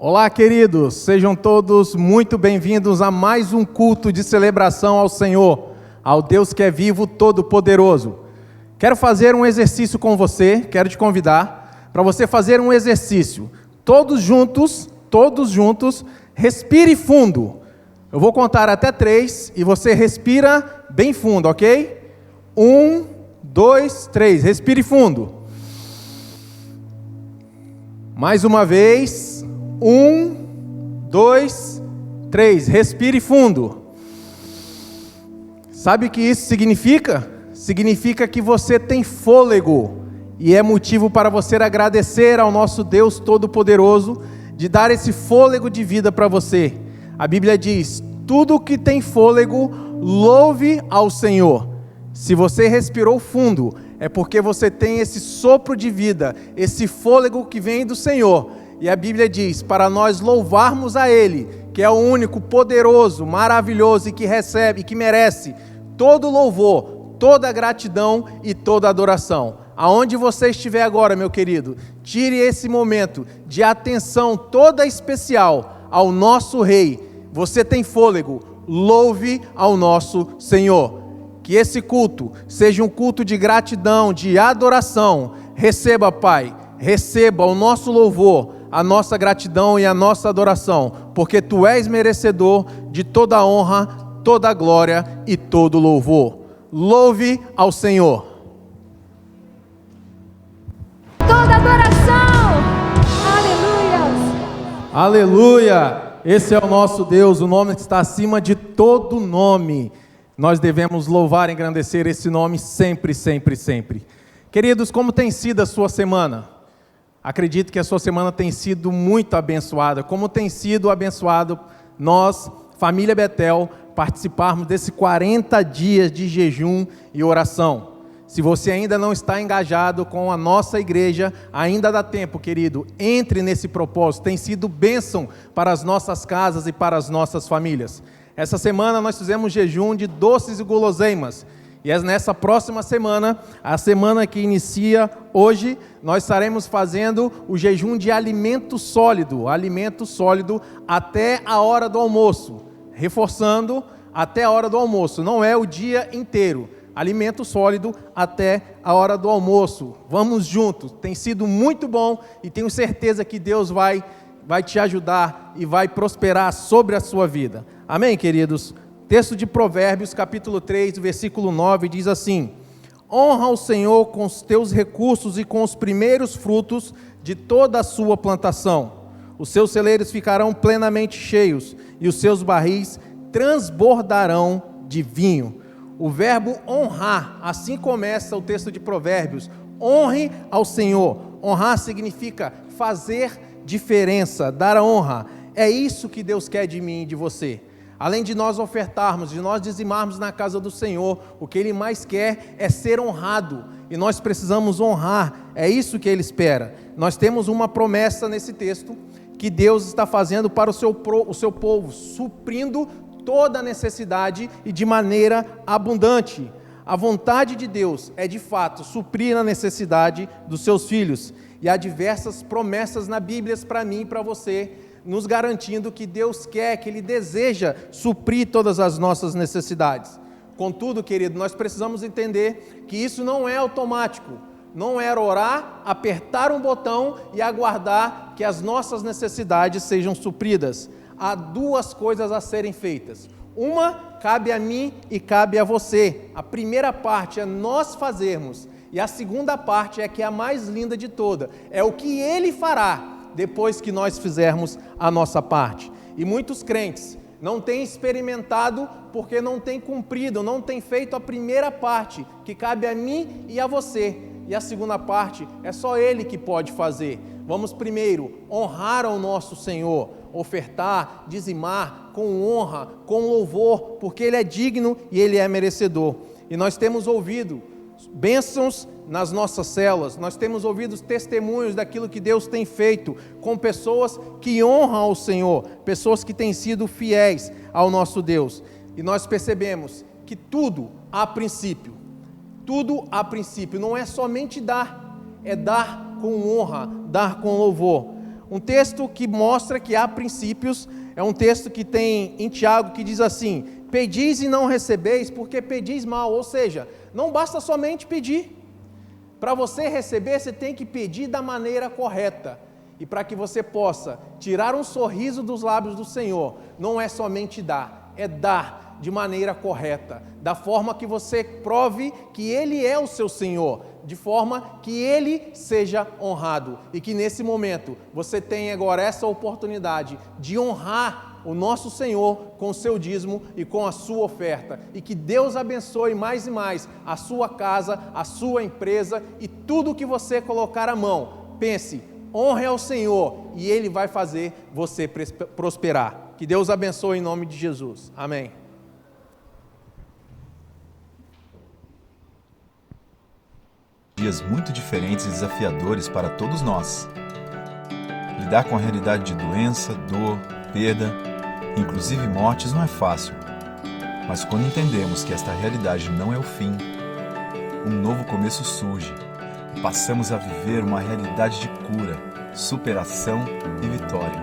Olá, queridos, sejam todos muito bem-vindos a mais um culto de celebração ao Senhor, ao Deus que é vivo, todo-poderoso. Quero fazer um exercício com você, quero te convidar para você fazer um exercício. Todos juntos, respire fundo. Eu vou contar até 3 e você respira bem fundo, ok? 1, 2, 3, respire fundo. Mais uma vez, 1, 2, 3, respire fundo. Sabe o que isso significa? Significa que você tem fôlego, e é motivo para você agradecer ao nosso Deus Todo-Poderoso, de dar esse fôlego de vida para você. A Bíblia diz, tudo que tem fôlego, louve ao Senhor. Se você respirou fundo, é porque você tem esse sopro de vida, esse fôlego que vem do Senhor. E a Bíblia diz, para nós louvarmos a Ele, que é o único poderoso, maravilhoso e que recebe, e que merece todo louvor, toda gratidão e toda adoração. Aonde você estiver agora, meu querido, tire esse momento de atenção toda especial ao nosso Rei. Você tem fôlego, louve ao nosso Senhor. Que esse culto seja um culto de gratidão, de adoração. Receba, Pai, receba o nosso louvor, a nossa gratidão e a nossa adoração, porque Tu és merecedor de toda a honra, toda a glória e todo o louvor. Louve ao Senhor. Toda adoração. Aleluia. Aleluia. Esse é o nosso Deus, o nome que está acima de todo nome. Nós devemos louvar e engrandecer esse nome sempre, sempre, sempre. Queridos, como tem sido a sua semana? Acredito que a sua semana tem sido muito abençoada. Como tem sido abençoado nós, família Betel, participarmos desses 40 dias de jejum e oração. Se você ainda não está engajado com a nossa igreja, ainda dá tempo, querido. Entre nesse propósito. Tem sido bênção para as nossas casas e para as nossas famílias. Essa semana nós fizemos jejum de doces e guloseimas. E nessa próxima semana, a semana que inicia hoje, nós estaremos fazendo o jejum de alimento sólido até a hora do almoço. Reforçando, até a hora do almoço, não é o dia inteiro. Alimento sólido até a hora do almoço. Vamos juntos, tem sido muito bom e tenho certeza que Deus vai te ajudar e vai prosperar sobre a sua vida. Amém, queridos? Texto de Provérbios, capítulo 3, versículo 9, diz assim: honra o Senhor com os teus recursos e com os primeiros frutos de toda a sua plantação. Os seus celeiros ficarão plenamente cheios e os seus barris transbordarão de vinho. O verbo honrar, assim começa o texto de Provérbios. Honre ao Senhor. Honrar significa fazer diferença, dar a honra. É isso que Deus quer de mim e de você. Além de nós ofertarmos, de nós dizimarmos na casa do Senhor, o que Ele mais quer é ser honrado. E nós precisamos honrar, é isso que Ele espera. Nós temos uma promessa nesse texto, que Deus está fazendo para o seu povo, suprindo toda a necessidade e de maneira abundante. A vontade de Deus é de fato suprir a necessidade dos seus filhos. E há diversas promessas na Bíblia para mim e para você, nos garantindo que Deus quer, que Ele deseja suprir todas as nossas necessidades. Contudo, querido, nós precisamos entender que isso não é automático. Não é orar, apertar um botão e aguardar que as nossas necessidades sejam supridas. Há duas coisas a serem feitas. Uma cabe a mim e cabe a você. A primeira parte é nós fazermos. E a segunda parte é que é a mais linda de toda. É o que Ele fará depois que nós fizermos a nossa parte. E muitos crentes não têm experimentado porque não têm cumprido, não têm feito a primeira parte, que cabe a mim e a você. E a segunda parte é só Ele que pode fazer. Vamos primeiro honrar ao nosso Senhor, ofertar, dizimar com honra, com louvor, porque Ele é digno e Ele é merecedor. E nós temos ouvido bênçãos nas nossas células, nós temos ouvido os testemunhos daquilo que Deus tem feito com pessoas que honram ao Senhor, pessoas que têm sido fiéis ao nosso Deus. E nós percebemos que tudo a princípio, não é somente dar, é dar com honra, dar com louvor. Um texto que mostra que há princípios, é um texto que tem em Tiago que diz assim: pedis e não recebeis, porque pedis mal. Ou seja, não basta somente pedir. Para você receber, você tem que pedir da maneira correta. E para que você possa tirar um sorriso dos lábios do Senhor, não é somente dar, é dar de maneira correta, da forma que você prove que Ele é o seu Senhor, de forma que Ele seja honrado. E que nesse momento você tenha agora essa oportunidade de honrar o nosso Senhor com o seu dízimo e com a sua oferta. E que Deus abençoe mais e mais a sua casa, a sua empresa e tudo que você colocar a mão. Pense, honre ao Senhor e Ele vai fazer você prosperar. Que Deus abençoe em nome de Jesus. Amém. Dias muito diferentes e desafiadores para todos nós. Lidar com a realidade de doença, dor, perda, inclusive mortes, não é fácil. Mas quando entendemos que esta realidade não é o fim, um novo começo surge e passamos a viver uma realidade de cura, superação e vitória.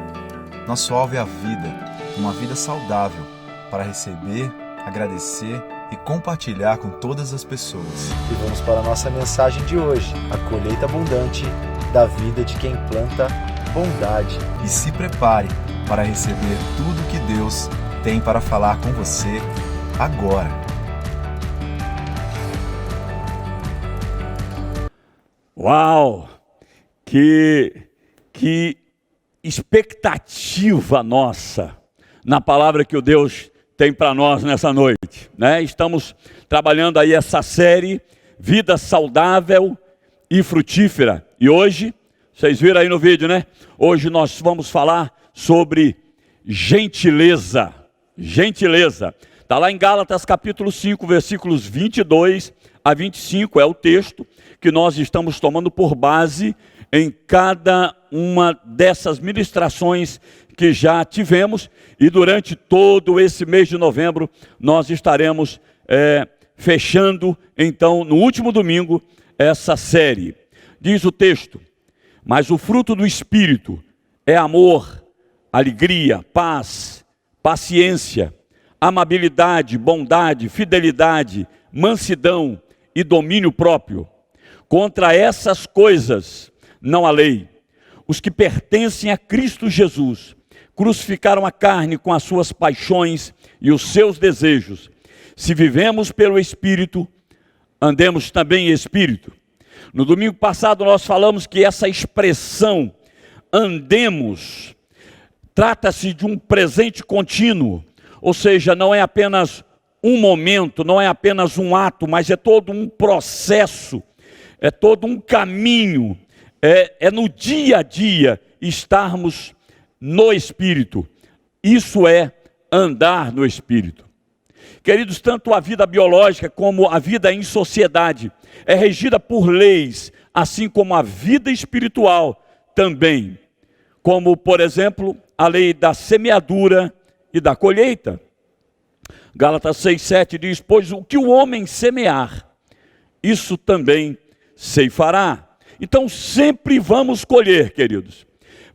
Nosso alvo é a vida, uma vida saudável, para receber, agradecer e compartilhar com todas as pessoas. E vamos para a nossa mensagem de hoje, a colheita abundante da vida de quem planta bondade. E se prepare para receber tudo que Deus tem para falar com você agora. Uau! Que expectativa nossa na palavra que o Deus tem para nós nessa noite, né? Estamos trabalhando aí essa série Vida Saudável e Frutífera. E hoje, vocês viram aí no vídeo, né? Hoje nós vamos falar sobre gentileza. Gentileza. Está lá em Gálatas capítulo 5, versículos 22 a 25. É o texto que nós estamos tomando por base em cada uma dessas ministrações que já tivemos, e durante todo esse mês de novembro nós estaremos fechando, então, no último domingo, essa série. Diz o texto: mas o fruto do Espírito é amor, alegria, paz, paciência, amabilidade, bondade, fidelidade, mansidão e domínio próprio. Contra essas coisas não há lei. Os que pertencem a Cristo Jesus crucificaram a carne com as suas paixões e os seus desejos. Se vivemos pelo Espírito, andemos também em Espírito. No domingo passado nós falamos que essa expressão, andemos, trata-se de um presente contínuo, ou seja, não é apenas um momento, não é apenas um ato, mas é todo um processo, é todo um caminho, é no dia a dia estarmos no Espírito. Isso é andar no Espírito. Queridos, tanto a vida biológica como a vida em sociedade é regida por leis, assim como a vida espiritual também. Como, por exemplo, a lei da semeadura e da colheita. Gálatas 6:7 diz: pois o que o homem semear, isso também ceifará. Então sempre vamos colher, queridos.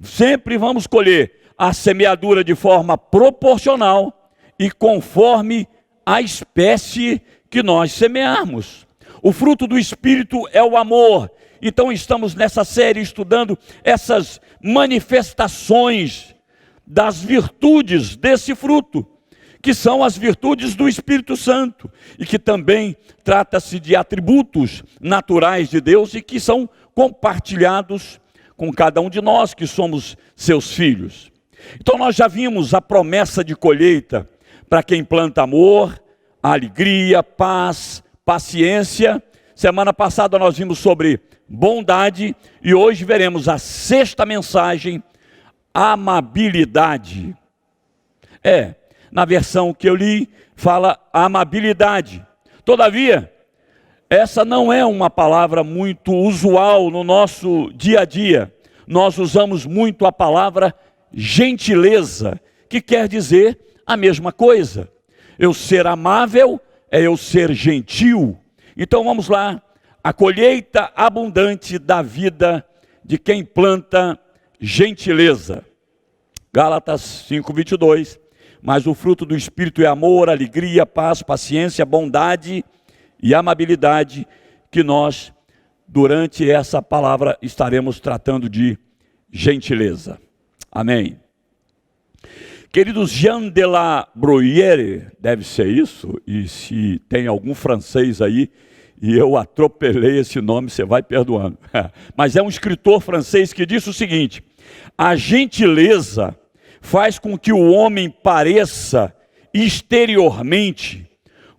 Sempre vamos colher a semeadura de forma proporcional e conforme a espécie que nós semearmos. O fruto do Espírito é o amor. Então estamos nessa série estudando essas manifestações das virtudes desse fruto, que são as virtudes do Espírito Santo, e que também trata-se de atributos naturais de Deus e que são compartilhados com cada um de nós que somos seus filhos. Então nós já vimos a promessa de colheita para quem planta amor, alegria, paz, paciência. Semana passada nós vimos sobre bondade e hoje veremos a sexta mensagem, amabilidade. Na versão que eu li, fala amabilidade. Todavia, essa não é uma palavra muito usual no nosso dia a dia. Nós usamos muito a palavra gentileza, que quer dizer a mesma coisa. Eu ser amável é eu ser gentil. Então vamos lá, a colheita abundante da vida de quem planta gentileza. Gálatas 5:22. Mas o fruto do Espírito é amor, alegria, paz, paciência, bondade e amabilidade, que nós, durante essa palavra, estaremos tratando de gentileza. Amém. Queridos, Jean de la Bruyère, deve ser isso, e se tem algum francês aí, e eu atropelei esse nome, você vai perdoando. Mas é um escritor francês que disse o seguinte: a gentileza faz com que o homem pareça exteriormente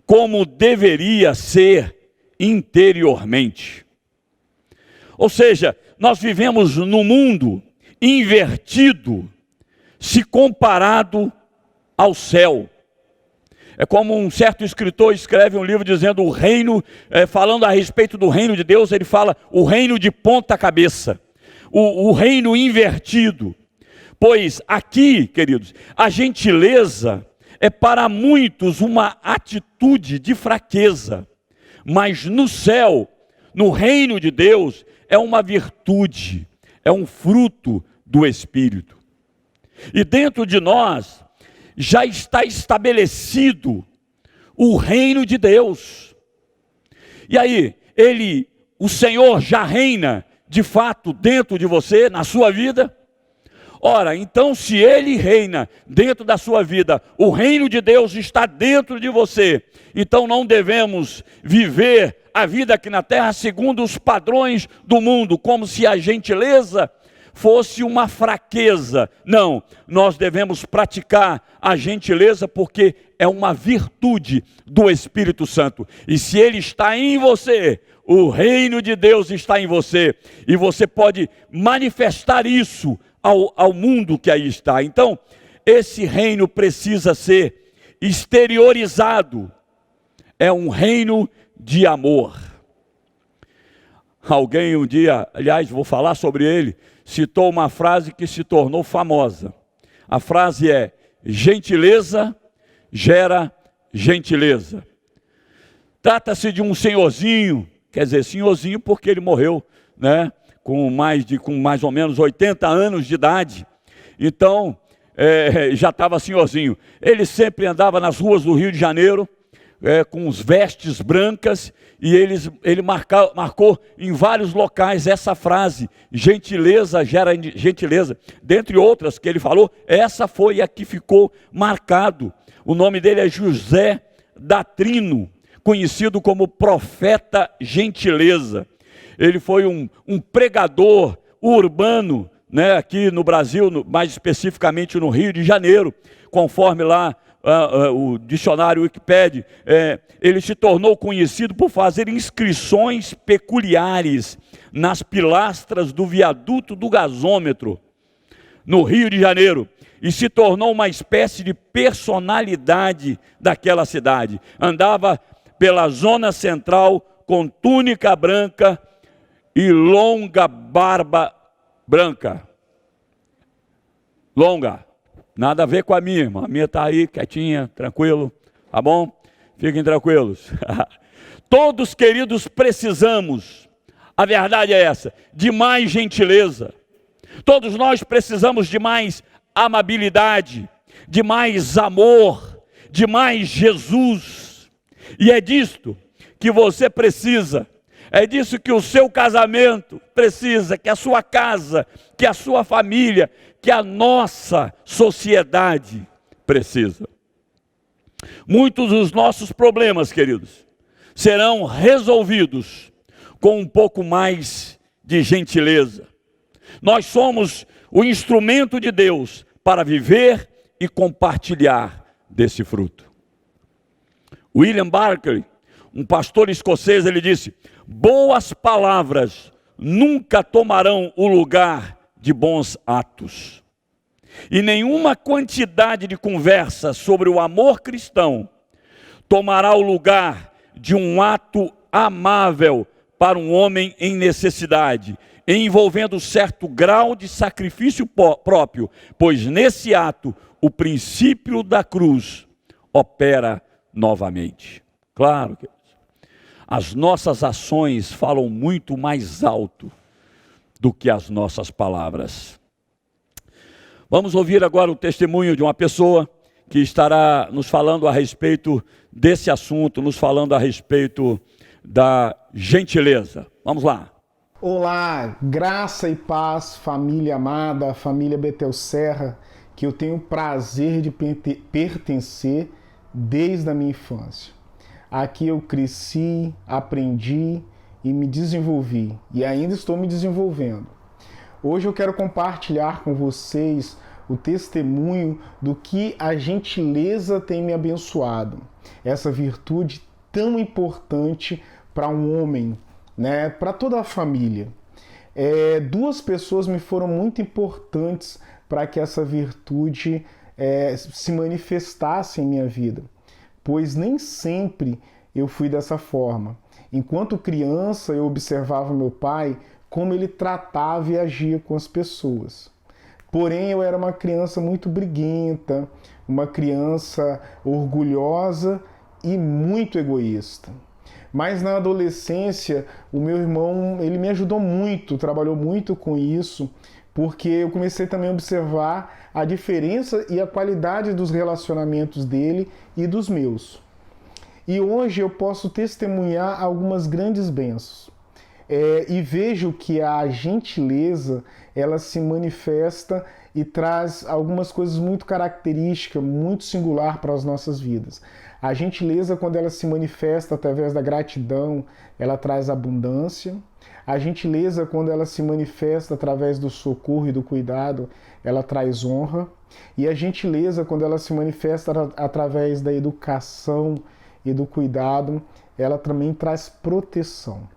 como deveria ser interiormente. Ou seja, nós vivemos num mundo invertido se comparado ao céu. É como um certo escritor escreve um livro dizendo o reino, falando a respeito do reino de Deus, ele fala o reino de ponta cabeça, o reino invertido. Pois aqui, queridos, a gentileza é para muitos uma atitude de fraqueza, mas no céu, no reino de Deus, é uma virtude, é um fruto do Espírito. E dentro de nós já está estabelecido o reino de Deus. E aí, o Senhor já reina de fato dentro de você, na sua vida? Ora, então se Ele reina dentro da sua vida, o reino de Deus está dentro de você, então não devemos viver a vida aqui na terra segundo os padrões do mundo, como se a gentileza fosse uma fraqueza. Não, nós devemos praticar a gentileza porque é uma virtude do Espírito Santo. E se Ele está em você, o reino de Deus está em você, e você pode manifestar isso ao mundo que aí está. Então, esse reino precisa ser exteriorizado. É um reino de amor. Alguém um dia, aliás, vou falar sobre ele, citou uma frase que se tornou famosa. A frase é: gentileza gera gentileza. Trata-se de um senhorzinho, quer dizer, senhorzinho porque ele morreu, né? Com mais ou menos 80 anos de idade. Então, já estava senhorzinho. Ele sempre andava nas ruas do Rio de Janeiro, com as vestes brancas, e ele marcou em vários locais essa frase: gentileza gera gentileza. Dentre outras que ele falou, essa foi a que ficou marcado. O nome dele é José Datrino, conhecido como profeta gentileza. Ele foi um pregador urbano, né, aqui no Brasil, mais especificamente no Rio de Janeiro, conforme lá o dicionário Wikipédia, ele se tornou conhecido por fazer inscrições peculiares nas pilastras do viaduto do gasômetro, no Rio de Janeiro, e se tornou uma espécie de personalidade daquela cidade. Andava pela zona central com túnica branca e longa barba branca. Longa. Nada a ver com a minha irmã. A minha está aí, quietinha, tranquilo. Tá bom? Fiquem tranquilos. Todos, queridos, precisamos, a verdade é essa, de mais gentileza. Todos nós precisamos de mais amabilidade, de mais amor, de mais Jesus. E é disto que você precisa. É disso que o seu casamento precisa, que a sua casa, que a sua família, que a nossa sociedade precisa. Muitos dos nossos problemas, queridos, serão resolvidos com um pouco mais de gentileza. Nós somos o instrumento de Deus para viver e compartilhar desse fruto. William Barclay, um pastor escocês, ele disse: boas palavras nunca tomarão o lugar de bons atos. E nenhuma quantidade de conversa sobre o amor cristão tomará o lugar de um ato amável para um homem em necessidade, envolvendo certo grau de sacrifício próprio, pois nesse ato o princípio da cruz opera novamente. Claro que as nossas ações falam muito mais alto do que as nossas palavras. Vamos ouvir agora o testemunho de uma pessoa que estará nos falando a respeito desse assunto, nos falando a respeito da gentileza. Vamos lá. Olá, graça e paz, família amada, família Betel Serra, que eu tenho o prazer de pertencer desde a minha infância. Aqui eu cresci, aprendi e me desenvolvi, e ainda estou me desenvolvendo. Hoje eu quero compartilhar com vocês o testemunho do que a gentileza tem me abençoado. Essa virtude tão importante para um homem, né, para toda a família. Duas pessoas me foram muito importantes para que essa virtude se manifestasse em minha vida, pois nem sempre eu fui dessa forma. Enquanto criança, eu observava meu pai como ele tratava e agia com as pessoas. Porém, eu era uma criança muito briguenta, uma criança orgulhosa e muito egoísta. Mas na adolescência, o meu irmão, ele me ajudou muito, trabalhou muito com isso, porque eu comecei também a observar a diferença e a qualidade dos relacionamentos dele e dos meus. E hoje eu posso testemunhar algumas grandes bênçãos. E vejo que a gentileza, ela se manifesta e traz algumas coisas muito características, muito singular para as nossas vidas. A gentileza, quando ela se manifesta através da gratidão, ela traz abundância. A gentileza, quando ela se manifesta através do socorro e do cuidado, ela traz honra. E a gentileza, quando ela se manifesta através da educação e do cuidado, ela também traz proteção.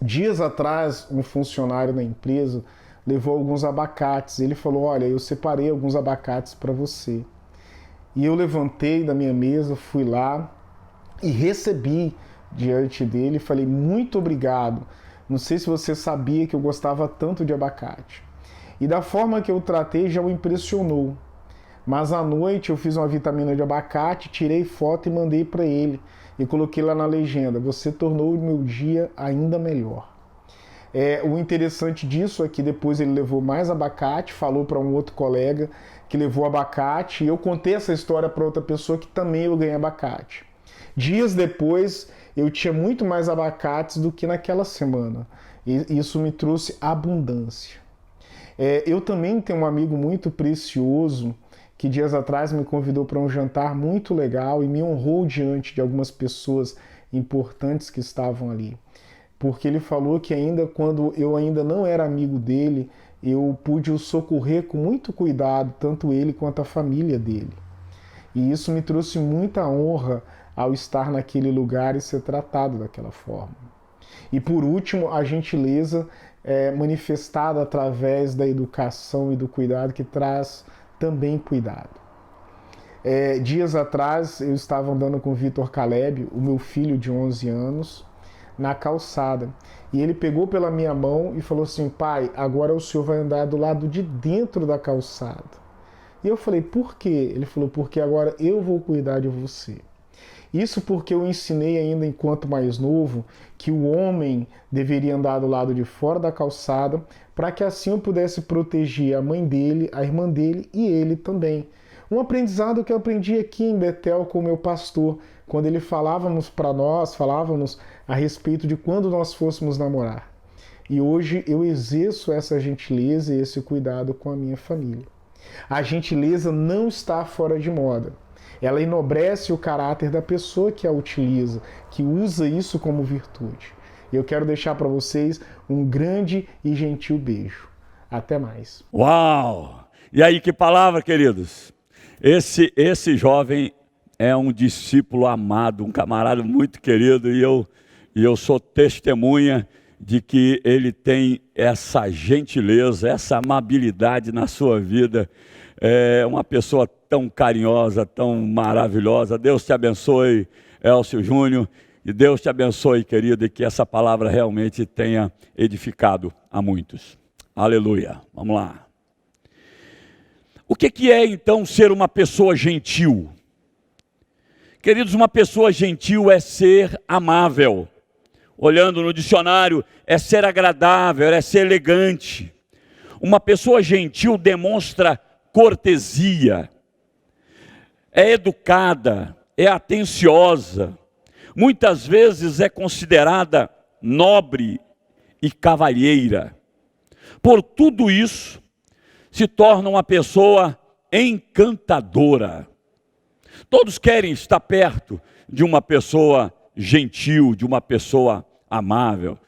Dias atrás, um funcionário da empresa levou alguns abacates. Ele falou: olha, eu separei alguns abacates para você. E eu levantei da minha mesa, fui lá e recebi diante dele e falei: muito obrigado. Não sei se você sabia que eu gostava tanto de abacate. E da forma que eu tratei já o impressionou. Mas à noite eu fiz uma vitamina de abacate, tirei foto e mandei para ele. E coloquei lá na legenda: você tornou o meu dia ainda melhor. O interessante disso é que depois ele levou mais abacate, falou para um outro colega que levou abacate, e eu contei essa história para outra pessoa que também eu ganhei abacate. Dias depois eu tinha muito mais abacates do que naquela semana. E isso me trouxe abundância. Eu também tenho um amigo muito precioso que dias atrás me convidou para um jantar muito legal e me honrou diante de algumas pessoas importantes que estavam ali. Porque ele falou que ainda quando eu ainda não era amigo dele, eu pude o socorrer com muito cuidado, tanto ele quanto a família dele. E isso me trouxe muita honra ao estar naquele lugar e ser tratado daquela forma. E por último, a gentileza manifestada através da educação e do cuidado, que traz também cuidado. Dias atrás eu estava andando com o Vitor Caleb, o meu filho de 11 anos, na calçada. E ele pegou pela minha mão e falou assim: pai, agora o senhor vai andar do lado de dentro da calçada. E eu falei: por quê? Ele falou: porque agora eu vou cuidar de você. Isso porque eu ensinei ainda enquanto mais novo que o homem deveria andar do lado de fora da calçada para que assim eu pudesse proteger a mãe dele, a irmã dele e ele também. Um aprendizado que eu aprendi aqui em Betel com o meu pastor, quando ele falávamos a respeito de quando nós fôssemos namorar. E hoje eu exerço essa gentileza e esse cuidado com a minha família. A gentileza não está fora de moda. Ela enobrece o caráter da pessoa que a utiliza, que usa isso como virtude. Eu quero deixar para vocês um grande e gentil beijo. Até mais. Uau! E aí, que palavra, queridos? Esse jovem é um discípulo amado, um camarada muito querido, e eu sou testemunha de que ele tem essa gentileza, essa amabilidade na sua vida. É uma pessoa tão carinhosa, tão maravilhosa. Deus te abençoe, Elcio Júnior, e Deus te abençoe, querido, e que essa palavra realmente tenha edificado a muitos. Aleluia. Vamos lá. O que é então ser uma pessoa gentil? Queridos, uma pessoa gentil é ser amável. Olhando no dicionário, é ser agradável, é ser elegante. Uma pessoa gentil demonstra cortesia, é educada, é atenciosa, muitas vezes é considerada nobre e cavalheira. Por tudo isso, se torna uma pessoa encantadora. Todos querem estar perto de uma pessoa gentil, de uma pessoa amável.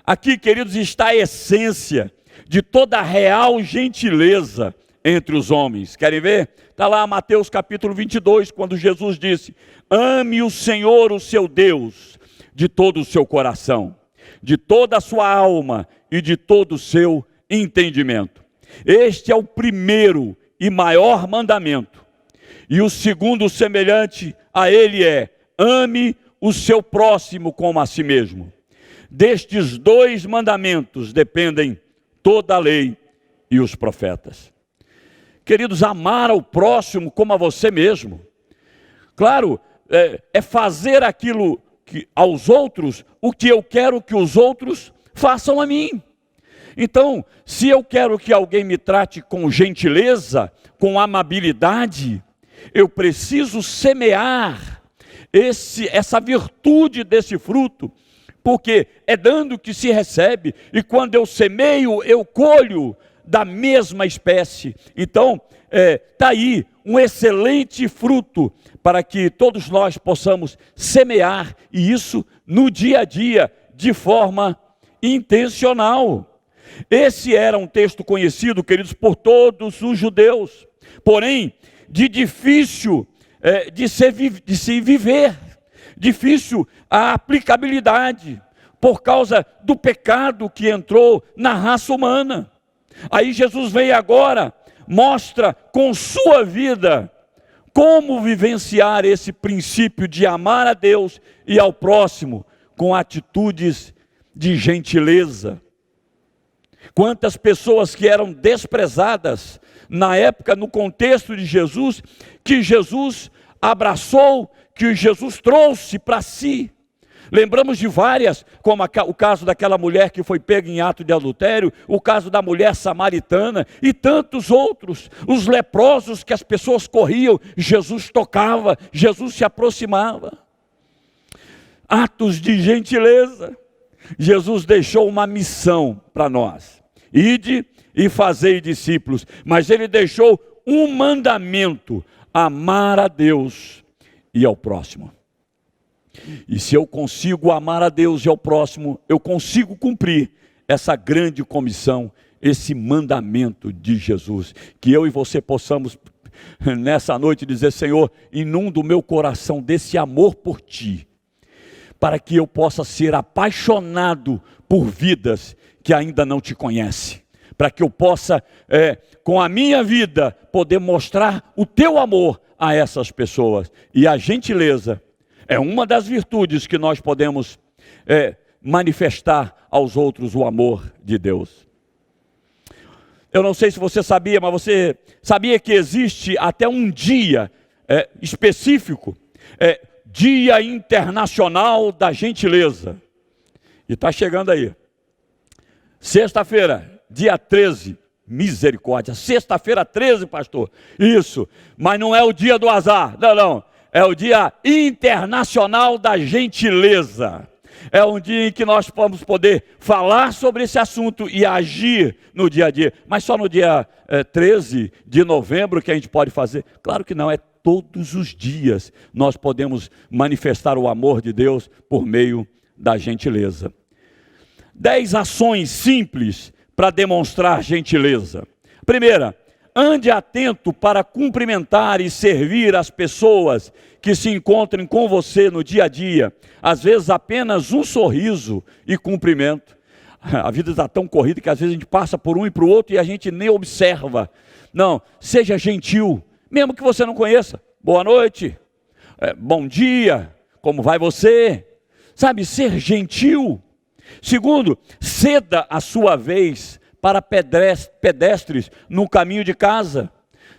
Aqui, queridos, está a essência de toda a real gentileza entre os homens. Querem ver? Está lá Mateus capítulo 22, quando Jesus disse: ame o Senhor, o seu Deus, de todo o seu coração, de toda a sua alma e de todo o seu entendimento. Este é o primeiro e maior mandamento. E o segundo semelhante a ele é: ame o seu próximo como a si mesmo. Destes dois mandamentos dependem toda a lei e os profetas. Queridos, amar ao próximo como a você mesmo. Claro, é fazer aquilo aos outros o que eu quero que os outros façam a mim. Então, se eu quero que alguém me trate com gentileza, com amabilidade, eu preciso semear essa virtude desse fruto, porque é dando que se recebe, e quando eu semeio, eu colho da mesma espécie. Então, está aí um excelente fruto para que todos nós possamos semear, e isso no dia a dia, de forma intencional. Esse era um texto conhecido, queridos, por todos os judeus, porém, de difícil de se viver, difícil a aplicabilidade, por causa do pecado que entrou na raça humana. Aí Jesus vem agora, mostra com sua vida como vivenciar esse princípio de amar a Deus e ao próximo com atitudes de gentileza. Quantas pessoas que eram desprezadas na época, no contexto de Jesus, que Jesus abraçou, que Jesus trouxe para si. Lembramos de várias, como o caso daquela mulher que foi pega em ato de adultério, o caso da mulher samaritana e tantos outros. Os leprosos que as pessoas corriam, Jesus tocava, Jesus se aproximava. Atos de gentileza. Jesus deixou uma missão para nós: ide e fazei discípulos. Mas ele deixou um mandamento: amar a Deus e ao próximo. E se eu consigo amar a Deus e ao próximo, eu consigo cumprir essa grande comissão, esse mandamento de Jesus. Que eu e você possamos nessa noite dizer: Senhor, inunda o meu coração desse amor por Ti, para que eu possa ser apaixonado por vidas que ainda não Te conhecem, para que eu possa, com a minha vida, poder mostrar o Teu amor a essas pessoas. E a gentileza é uma das virtudes que nós podemos manifestar aos outros o amor de Deus. Eu não sei se você sabia, mas você sabia que existe até um dia específico, Dia Internacional da Gentileza. E está chegando aí. Sexta-feira, dia 13, misericórdia. Sexta-feira 13, pastor. Isso, mas não é o dia do azar, não. É o Dia Internacional da Gentileza. É um dia em que nós vamos poder falar sobre esse assunto e agir no dia a dia. Mas só no dia 13 de novembro que a gente pode fazer? Claro que não, é todos os dias nós podemos manifestar o amor de Deus por meio da gentileza. 10 ações simples para demonstrar gentileza. Primeira, ande atento para cumprimentar e servir as pessoas que se encontrem com você no dia a dia. Às vezes apenas um sorriso e cumprimento. A vida está tão corrida que às vezes a gente passa por um e para o outro e a gente nem observa. Não, seja gentil, mesmo que você não conheça. Boa noite, bom dia, como vai você? Sabe, ser gentil. Segundo, ceda a sua vez para pedestres no caminho de casa.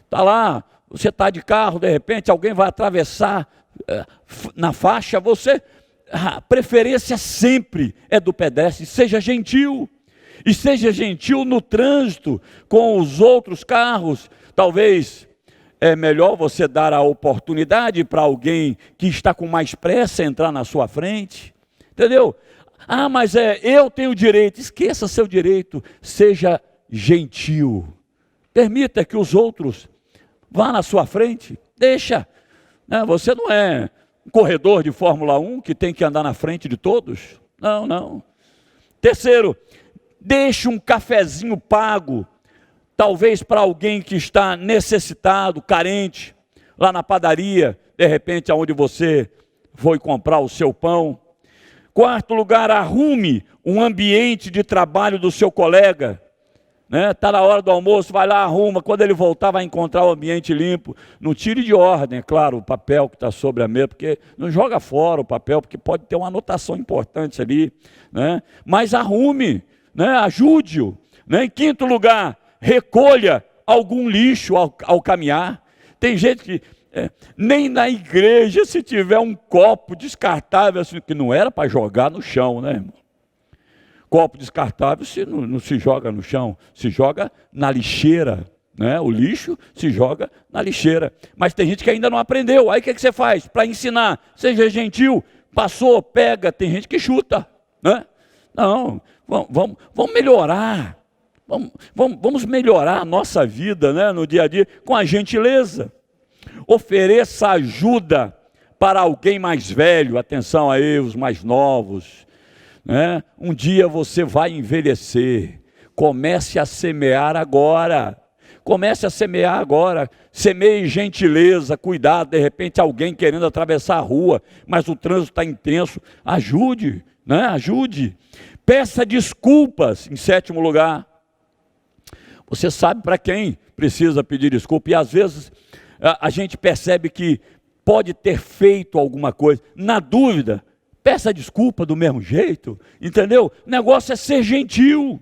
Está lá, você está de carro, de repente alguém vai atravessar na faixa, a preferência sempre é do pedestre, seja gentil. E seja gentil no trânsito com os outros carros. Talvez é melhor você dar a oportunidade para alguém que está com mais pressa entrar na sua frente. Entendeu? Ah, mas eu tenho direito. Esqueça seu direito. Seja gentil. Permita que os outros vá na sua frente. Deixa. Você não é um corredor de Fórmula 1 que tem que andar na frente de todos. Não, não. Terceiro, deixe um cafezinho pago, talvez para alguém que está necessitado, carente, lá na padaria, de repente aonde você foi comprar o seu pão. Quarto lugar, arrume um ambiente de trabalho do seu colega. Está na hora do almoço, vai lá, arruma. Quando ele voltar, vai encontrar o ambiente limpo. Não tire de ordem, é claro, o papel que está sobre a mesa, porque não joga fora o papel, porque pode ter uma anotação importante ali. Mas arrume, ajude-o. Em quinto lugar, recolha algum lixo ao caminhar. Tem gente que nem na igreja, se tiver um copo descartável, assim, que não era para jogar no chão, né, irmão? Copo descartável não se joga no chão, se joga na lixeira, O lixo se joga na lixeira. Mas tem gente que ainda não aprendeu. Aí o que você faz? Para ensinar, seja gentil, passou, pega, tem gente que chuta, Não, vamos melhorar. Vamos melhorar a nossa vida, no dia a dia, com a gentileza. Ofereça ajuda para alguém mais velho. Atenção aí, os mais novos. Um dia você vai envelhecer. Comece a semear agora. Comece a semear agora. Semeie gentileza, cuidado. De repente alguém querendo atravessar a rua, mas o trânsito está intenso. Ajude, ajude. Peça desculpas. Em sétimo lugar, você sabe para quem precisa pedir desculpa. E às vezes a gente percebe que pode ter feito alguma coisa. Na dúvida, peça desculpa do mesmo jeito, entendeu? O negócio é ser gentil.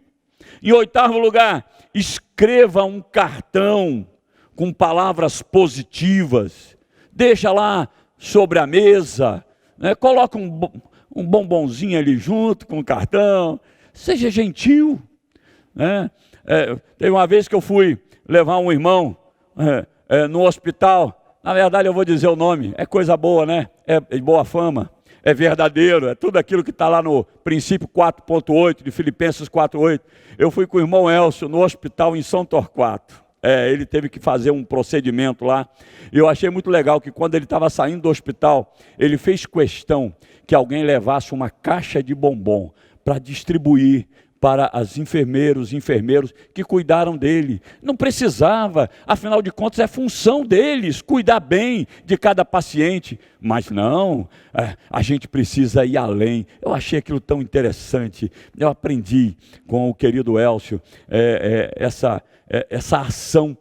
Em oitavo lugar, escreva um cartão com palavras positivas. Deixa lá sobre a mesa, coloca um bombonzinho ali junto com o cartão. Seja gentil. Teve uma vez que eu fui levar um irmão no hospital. Na verdade eu vou dizer o nome, é coisa boa, é de boa fama. É verdadeiro, é tudo aquilo que está lá no princípio 4.8, de Filipenses 4.8. Eu fui com o irmão Elcio no hospital em São Torquato. Ele teve que fazer um procedimento lá. E eu achei muito legal que quando ele estava saindo do hospital, ele fez questão que alguém levasse uma caixa de bombom para distribuir para as enfermeiros que cuidaram dele. Não precisava, afinal de contas é função deles cuidar bem de cada paciente. Mas não, a gente precisa ir além. Eu achei aquilo tão interessante. Eu aprendi com o querido Elcio essa ação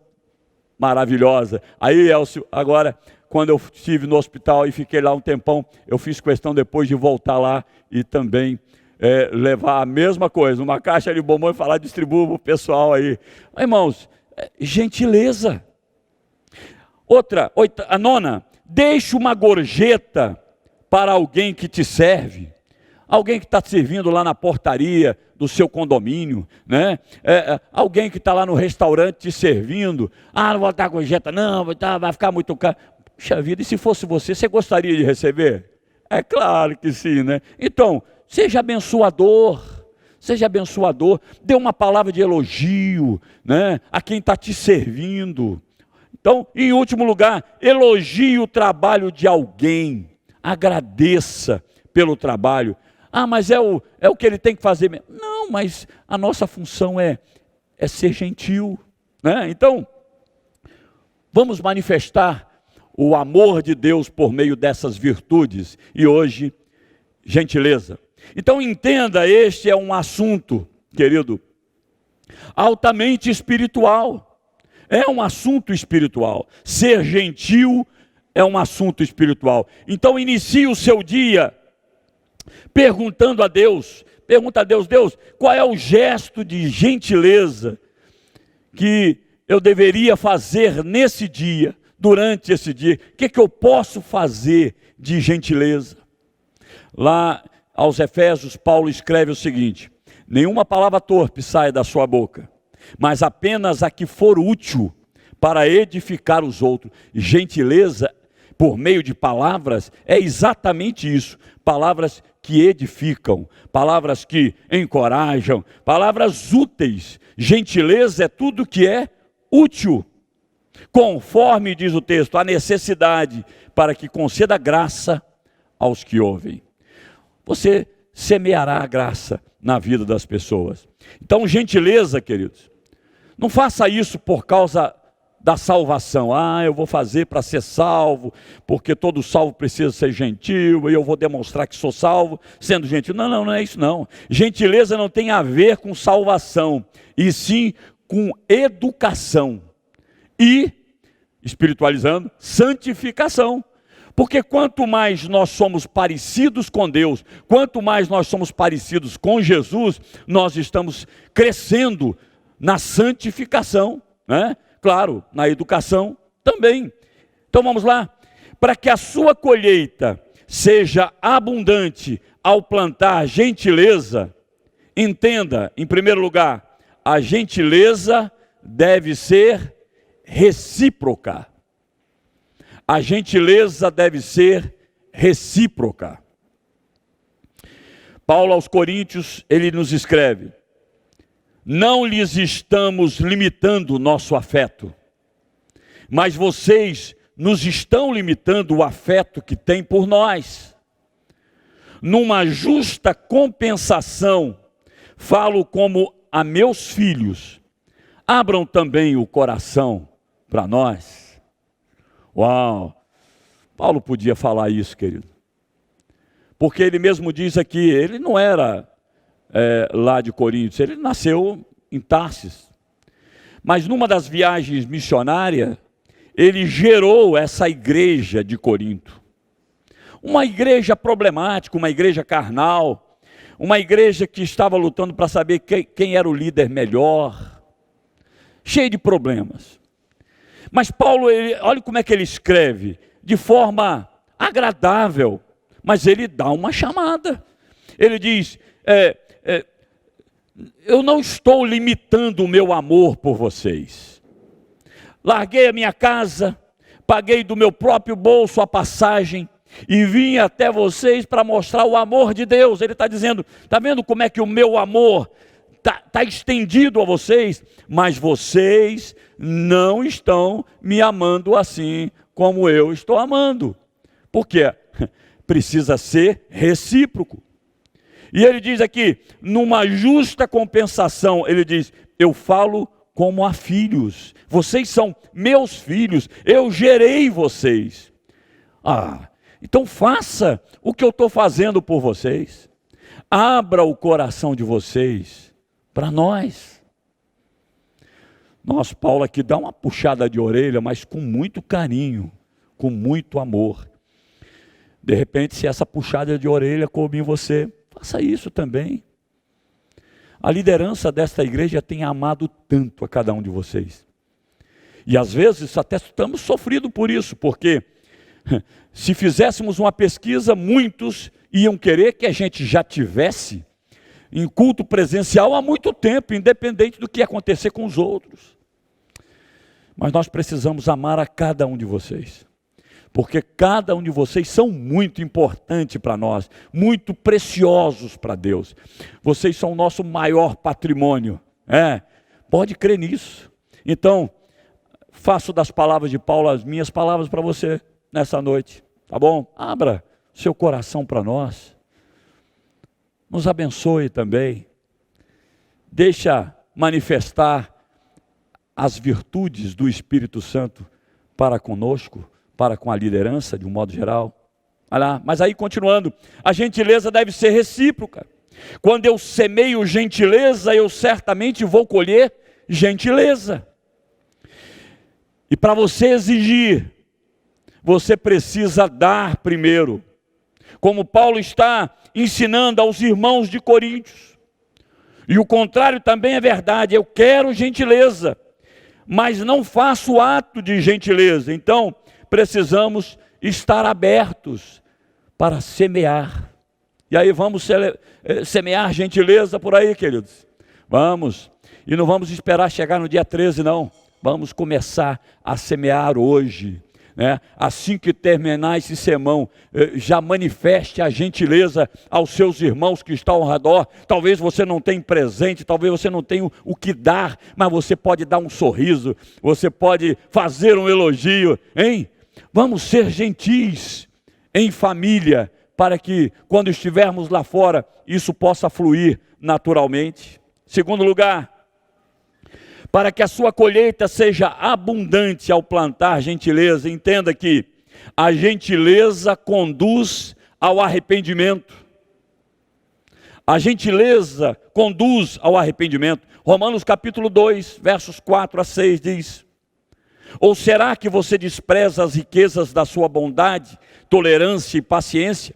maravilhosa. Aí, Elcio, agora, quando eu estive no hospital e fiquei lá um tempão, eu fiz questão depois de voltar lá e também levar a mesma coisa, uma caixa de bombom e falar, distribua para o pessoal aí. Irmãos, gentileza. A nona, deixe uma gorjeta para alguém que te serve. Alguém que está te servindo lá na portaria do seu condomínio, alguém que está lá no restaurante te servindo. Não vou dar gorjeta não, vai ficar muito caro. Puxa vida, e se fosse você gostaria de receber? É claro que sim, Então, seja abençoador, dê uma palavra de elogio, a quem está te servindo. Então, em último lugar, elogie o trabalho de alguém, agradeça pelo trabalho. Mas é o que ele tem que fazer mesmo. Não, mas a nossa função é ser gentil, Então, vamos manifestar o amor de Deus por meio dessas virtudes. E hoje, gentileza. Então entenda, este é um assunto, querido, altamente espiritual. É um assunto espiritual. Ser gentil é um assunto espiritual. Então inicie o seu dia perguntando a Deus. Pergunta a Deus, Deus, qual é o gesto de gentileza que eu deveria fazer nesse dia, durante esse dia? O que eu posso fazer de gentileza? Lá aos Efésios, Paulo escreve o seguinte: Nenhuma palavra torpe sai da sua boca, mas apenas a que for útil para edificar os outros. Gentileza, por meio de palavras, é exatamente isso. Palavras que edificam, palavras que encorajam, palavras úteis. Gentileza é tudo que é útil, conforme diz o texto, a necessidade, para que conceda graça aos que ouvem. Você semeará a graça na vida das pessoas. Então, gentileza, queridos, não faça isso por causa da salvação. Eu vou fazer para ser salvo, porque todo salvo precisa ser gentil, e eu vou demonstrar que sou salvo sendo gentil. Não é isso não. Gentileza não tem a ver com salvação, e sim com educação e, espiritualizando, santificação. Porque quanto mais nós somos parecidos com Deus, quanto mais nós somos parecidos com Jesus, nós estamos crescendo na santificação, né? Claro, na educação também. Então vamos lá. Para que a sua colheita seja abundante ao plantar gentileza, entenda, em primeiro lugar, a gentileza deve ser recíproca. A gentileza deve ser recíproca. Paulo aos Coríntios, ele nos escreve: não lhes estamos limitando o nosso afeto, mas vocês nos estão limitando o afeto que têm por nós. Numa justa compensação, falo como a meus filhos, abram também o coração para nós. Uau! Paulo podia falar isso, querido. Porque ele mesmo diz aqui, ele não era lá de Coríntios, ele nasceu em Tarsis. Mas numa das viagens missionárias, ele gerou essa igreja de Corinto. Uma igreja problemática, uma igreja carnal, uma igreja que estava lutando para saber quem era o líder melhor, cheio de problemas. Mas Paulo, olha como é que ele escreve, de forma agradável, mas ele dá uma chamada. Ele diz, eu não estou limitando o meu amor por vocês. Larguei a minha casa, paguei do meu próprio bolso a passagem e vim até vocês para mostrar o amor de Deus. Ele está dizendo, está vendo como é que o meu amor está estendido a vocês, mas vocês não estão me amando assim como eu estou amando. Por quê? Precisa ser recíproco. E ele diz aqui, numa justa compensação, ele diz, eu falo como a filhos. Vocês são meus filhos, eu gerei vocês. Então faça o que eu estou fazendo por vocês. Abra o coração de vocês para nós. Nossa, Paulo aqui dá uma puxada de orelha, mas com muito carinho, com muito amor. De repente, se essa puxada de orelha coube em você, faça isso também. A liderança desta igreja tem amado tanto a cada um de vocês. E às vezes até estamos sofridos por isso, porque se fizéssemos uma pesquisa, muitos iam querer que a gente já tivesse em culto presencial há muito tempo, independente do que acontecer com os outros. Mas nós precisamos amar a cada um de vocês, porque cada um de vocês são muito importantes para nós, muito preciosos para Deus. Vocês são o nosso maior patrimônio, pode crer nisso. Então, faço das palavras de Paulo as minhas palavras para você nessa noite, tá bom? Abra seu coração para nós. Nos abençoe também, deixa manifestar as virtudes do Espírito Santo para conosco, para com a liderança de um modo geral. Olha lá, mas aí continuando, a gentileza deve ser recíproca. Quando eu semeio gentileza, eu certamente vou colher gentileza. E para você exigir, você precisa dar primeiro. Como Paulo está ensinando aos irmãos de Coríntios. E o contrário também é verdade, eu quero gentileza, mas não faço ato de gentileza. Então, precisamos estar abertos para semear. E aí vamos semear gentileza por aí, queridos. Vamos. E não vamos esperar chegar no dia 13, não. Vamos começar a semear hoje, né? Assim que terminar esse sermão, já manifeste a gentileza aos seus irmãos que estão ao redor. Talvez você não tenha presente, talvez você não tenha o que dar, mas você pode dar um sorriso, você pode fazer um elogio, hein? Vamos ser gentis em família, para que quando estivermos lá fora, isso possa fluir naturalmente. Segundo lugar, para que a sua colheita seja abundante ao plantar gentileza, entenda que a gentileza conduz ao arrependimento. A gentileza conduz ao arrependimento. Romanos capítulo 2, versos 4 a 6 diz: ou será que você despreza as riquezas da sua bondade, tolerância e paciência,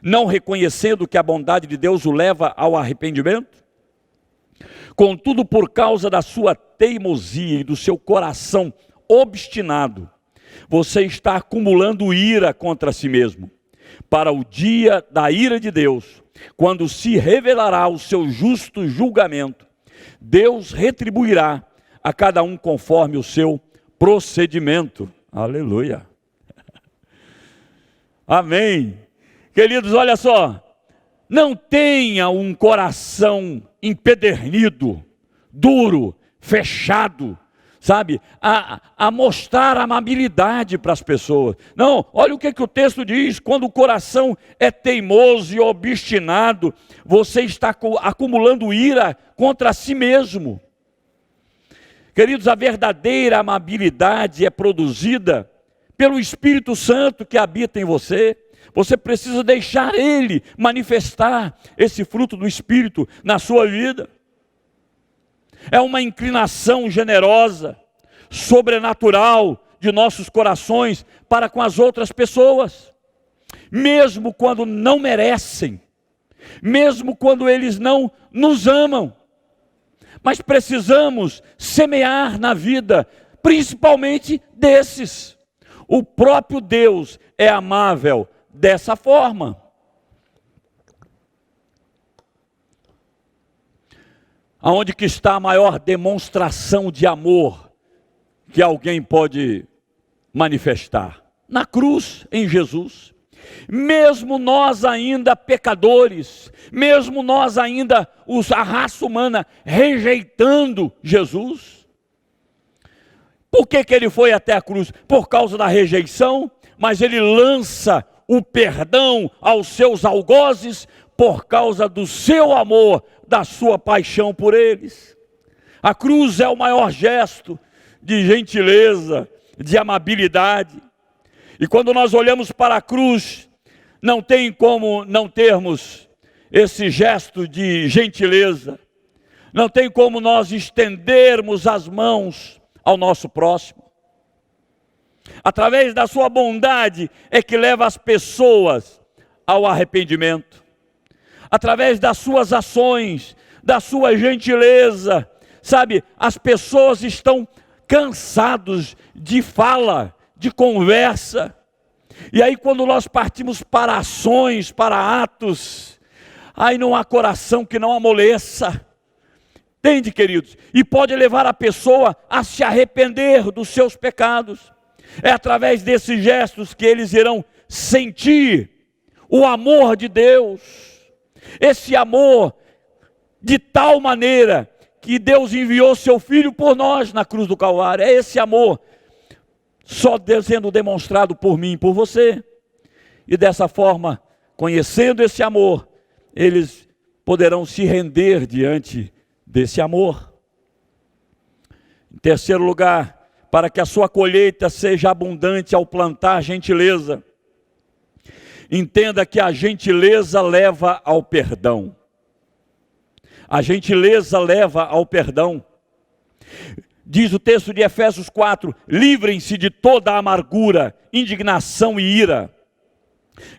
não reconhecendo que a bondade de Deus o leva ao arrependimento? Contudo, por causa da sua teimosia e do seu coração obstinado, você está acumulando ira contra si mesmo, para o dia da ira de Deus, quando se revelará o seu justo julgamento. Deus retribuirá a cada um conforme o seu procedimento. Aleluia. Amém. Queridos, olha só. Não tenha um coração empedernido, duro, fechado, sabe? A mostrar amabilidade para as pessoas. Não, olha o que o texto diz. Quando o coração é teimoso e obstinado, você está acumulando ira contra si mesmo. Queridos, a verdadeira amabilidade é produzida pelo Espírito Santo que habita em você. Você precisa deixar Ele manifestar esse fruto do Espírito na sua vida. É uma inclinação generosa, sobrenatural de nossos corações para com as outras pessoas, mesmo quando não merecem, mesmo quando eles não nos amam. Mas precisamos semear na vida, principalmente desses. O próprio Deus é amável dessa forma. Aonde que está a maior demonstração de amor que alguém pode manifestar? Na cruz, em Jesus. Mesmo nós ainda pecadores, mesmo nós ainda, a raça humana, rejeitando Jesus. Por que ele foi até a cruz? Por causa da rejeição, mas ele lança o perdão aos seus algozes por causa do seu amor, da sua paixão por eles. A cruz é o maior gesto de gentileza, de amabilidade. E quando nós olhamos para a cruz, não tem como não termos esse gesto de gentileza. Não tem como nós estendermos as mãos ao nosso próximo. Através da sua bondade é que leva as pessoas ao arrependimento. Através das suas ações, da sua gentileza, sabe, as pessoas estão cansados de fala, de conversa. E aí quando nós partimos para ações, para atos, aí não há coração que não amoleça. Entende, queridos? E pode levar a pessoa a se arrepender dos seus pecados. É através desses gestos que eles irão sentir o amor de Deus. Esse amor de tal maneira que Deus enviou seu Filho por nós na cruz do Calvário. É esse amor só sendo demonstrado por mim e por você. E dessa forma, conhecendo esse amor, eles poderão se render diante desse amor. Em terceiro lugar, para que a sua colheita seja abundante ao plantar gentileza, entenda que a gentileza leva ao perdão. A gentileza leva ao perdão. Diz o texto de Efésios 4, livrem-se de toda amargura, indignação e ira,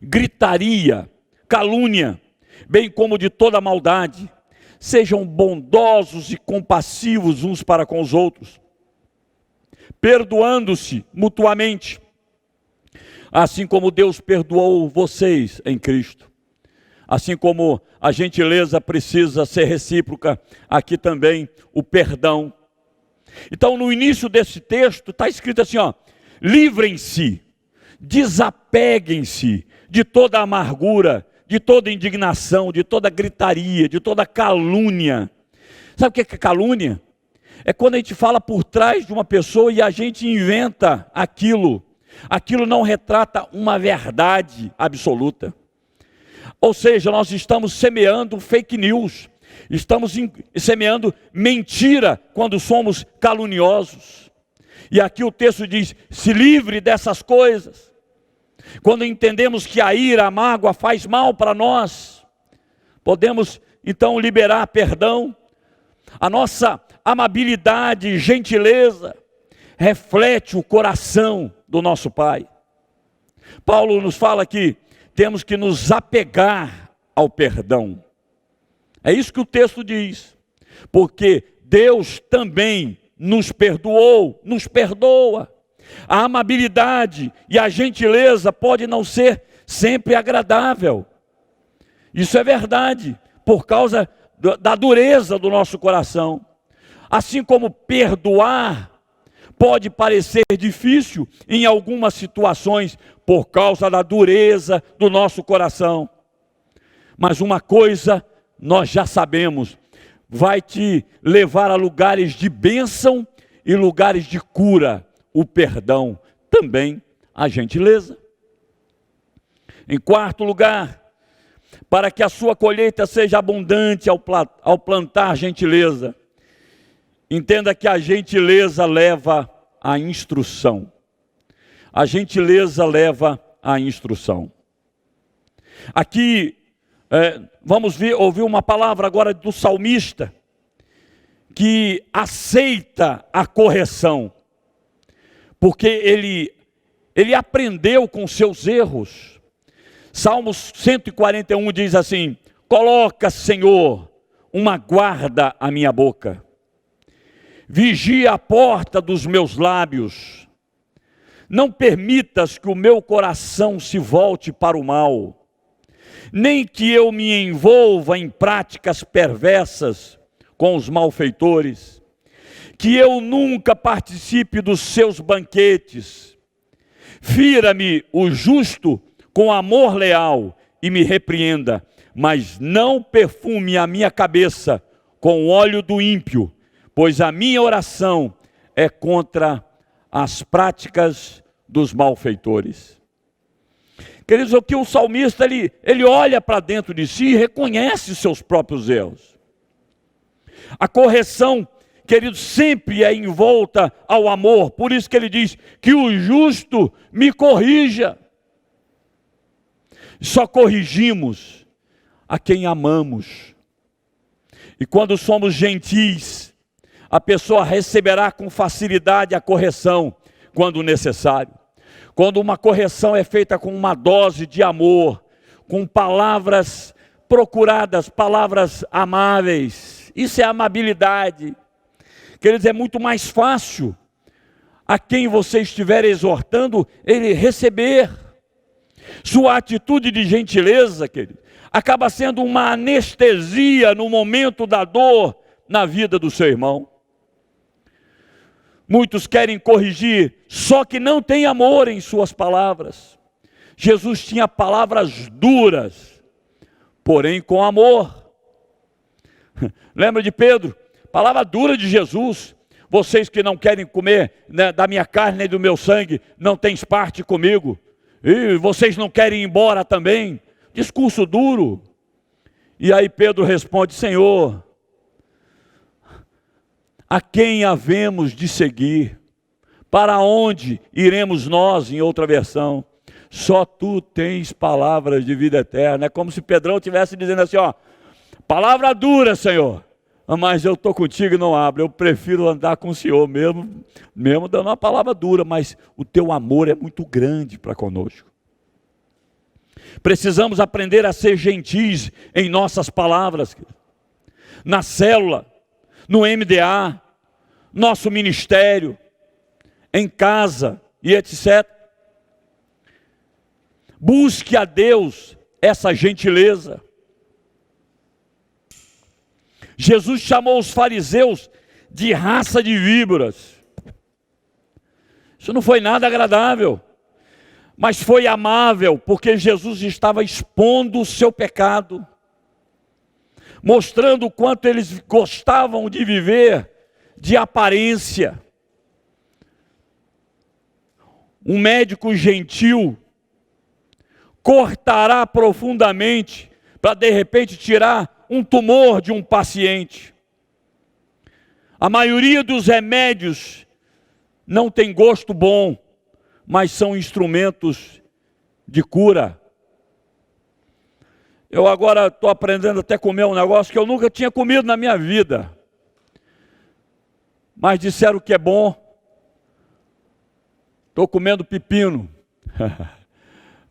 gritaria, calúnia, bem como de toda maldade. Sejam bondosos e compassivos uns para com os outros, perdoando-se mutuamente, assim como Deus perdoou vocês em Cristo. Assim como a gentileza precisa ser recíproca, aqui também o perdão. Então, no início desse texto, está escrito assim, ó: livrem-se, desapeguem-se de toda amargura, de toda indignação, de toda gritaria, de toda calúnia. Sabe o que é calúnia? É quando a gente fala por trás de uma pessoa e a gente inventa aquilo. Aquilo não retrata uma verdade absoluta. Ou seja, nós estamos semeando fake news. Estamos semeando mentira quando somos caluniosos. E aqui o texto diz: se livre dessas coisas. Quando entendemos que a ira, a mágoa faz mal para nós, podemos então liberar perdão. A nossa amabilidade e gentileza reflete o coração do nosso Pai. Paulo nos fala que temos que nos apegar ao perdão. É isso que o texto diz. Porque Deus também nos perdoou, nos perdoa. A amabilidade e a gentileza pode não ser sempre agradável. Isso é verdade, por causa da dureza do nosso coração. Assim como perdoar pode parecer difícil em algumas situações por causa da dureza do nosso coração. Mas uma coisa nós já sabemos: vai te levar a lugares de bênção e lugares de cura. O perdão, também a gentileza. Em quarto lugar, para que a sua colheita seja abundante ao plantar gentileza, entenda que a gentileza leva à instrução. A gentileza leva à instrução. Aqui, vamos ouvir uma palavra agora do salmista, que aceita a correção, porque ele aprendeu com seus erros. Salmos 141 diz assim: coloca, Senhor, uma guarda à minha boca, vigia a porta dos meus lábios, não permitas que o meu coração se volte para o mal, nem que eu me envolva em práticas perversas com os malfeitores, que eu nunca participe dos seus banquetes. Fira-me o justo com amor leal e me repreenda, mas não perfume a minha cabeça com o óleo do ímpio, pois a minha oração é contra as práticas dos malfeitores. Queridos, o que o salmista, ele olha para dentro de si e reconhece os seus próprios erros. A correção, queridos, sempre é envolta ao amor. Por isso que ele diz que o justo me corrija. Só corrigimos a quem amamos. E quando somos gentis, a pessoa receberá com facilidade a correção quando necessário. Quando uma correção é feita com uma dose de amor, com palavras procuradas, palavras amáveis, isso é amabilidade. Queridos, é muito mais fácil a quem você estiver exortando, ele receber. Sua atitude de gentileza, querido, acaba sendo uma anestesia no momento da dor na vida do seu irmão. Muitos querem corrigir, só que não tem amor em suas palavras. Jesus tinha palavras duras, porém com amor. Lembra de Pedro? Palavra dura de Jesus: vocês que não querem comer, né, da minha carne nem do meu sangue, não têm parte comigo. E vocês não querem ir embora também? Discurso duro. E aí Pedro responde: Senhor, a quem havemos de seguir? Para onde iremos nós? Em outra versão, só tu tens palavras de vida eterna. É como se Pedrão estivesse dizendo assim, ó: palavra dura, Senhor, mas eu estou contigo e não abro. Eu prefiro andar com o Senhor mesmo dando uma palavra dura, mas o teu amor é muito grande para conosco. Precisamos aprender a ser gentis em nossas palavras, na célula, no MDA, nosso ministério, em casa e etc. Busque a Deus essa gentileza. Jesus chamou os fariseus de raça de víboras. Isso não foi nada agradável, mas foi amável, porque Jesus estava expondo o seu pecado, mostrando o quanto eles gostavam de viver de aparência. Um médico gentil cortará profundamente para de repente tirar um tumor de um paciente. A maioria dos remédios não tem gosto bom, mas são instrumentos de cura. Eu agora estou aprendendo até a comer um negócio que eu nunca tinha comido na minha vida, mas disseram que é bom. Estou comendo pepino.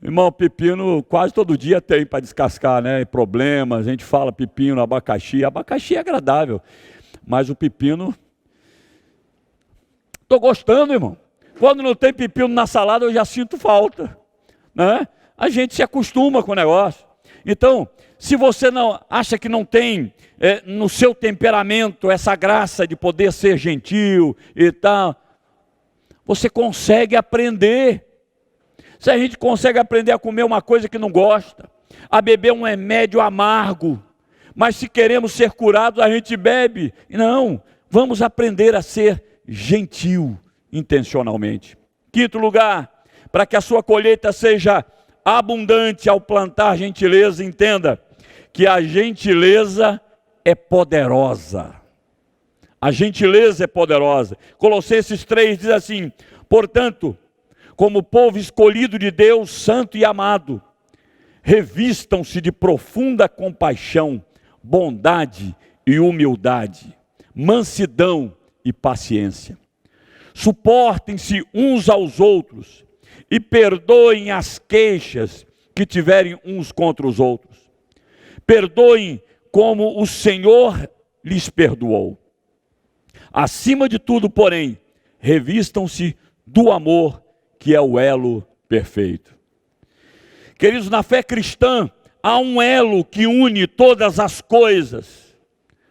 Irmão, pepino quase todo dia tem para descascar, né? Problemas, a gente fala pepino, abacaxi. Abacaxi é agradável, mas o pepino... Estou gostando, irmão. Quando não tem pepino na salada, eu já sinto falta, né? A gente se acostuma com o negócio. Então, se você não acha que não tem no seu temperamento essa graça de poder ser gentil e tal, você consegue aprender. Se a gente consegue aprender a comer uma coisa que não gosta, a beber um remédio amargo, mas se queremos ser curados, a gente bebe. Não, vamos aprender a ser gentil intencionalmente. Quinto lugar, para que a sua colheita seja abundante ao plantar gentileza, entenda que a gentileza é poderosa. A gentileza é poderosa. Colossenses 3 diz assim: portanto, como povo escolhido de Deus, santo e amado, revistam-se de profunda compaixão, bondade e humildade, mansidão e paciência. Suportem-se uns aos outros e perdoem as queixas que tiverem uns contra os outros. Perdoem como o Senhor lhes perdoou. Acima de tudo, porém, revistam-se do amor, que é o elo perfeito. Queridos, na fé cristã, há um elo que une todas as coisas,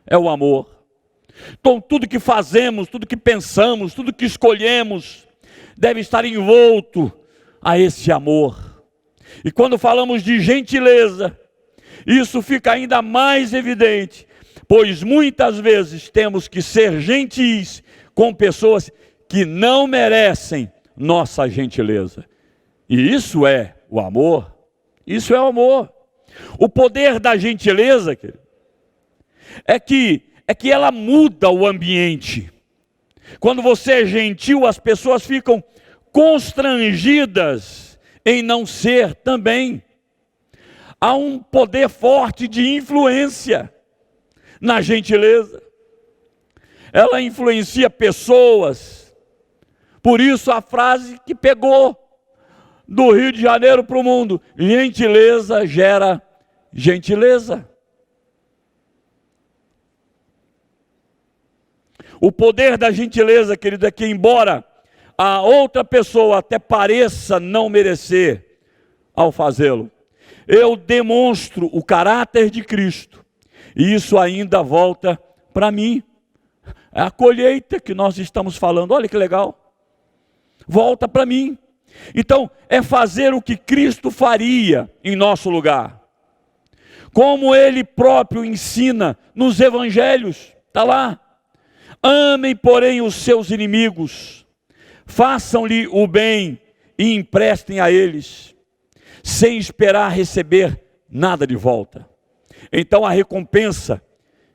é o amor. Então, tudo que fazemos, tudo que pensamos, tudo que escolhemos, deve estar envolto a esse amor. E quando falamos de gentileza, isso fica ainda mais evidente, pois muitas vezes temos que ser gentis com pessoas que não merecem nossa gentileza. E isso é o amor. Isso é o amor. O poder da gentileza, querido, é que ela muda o ambiente. Quando você é gentil, as pessoas ficam constrangidas em não ser também. Há um poder forte de influência na gentileza. Ela influencia pessoas. Por isso a frase que pegou do Rio de Janeiro para o mundo: gentileza gera gentileza. O poder da gentileza, querido, é que embora a outra pessoa até pareça não merecer ao fazê-lo, eu demonstro o caráter de Cristo, e isso ainda volta para mim. É a colheita que nós estamos falando, olha que legal, volta para mim. Então, é fazer o que Cristo faria em nosso lugar, como Ele próprio ensina nos evangelhos, está lá. Amem, porém, os seus inimigos, façam-lhe o bem e emprestem a eles, sem esperar receber nada de volta. Então a recompensa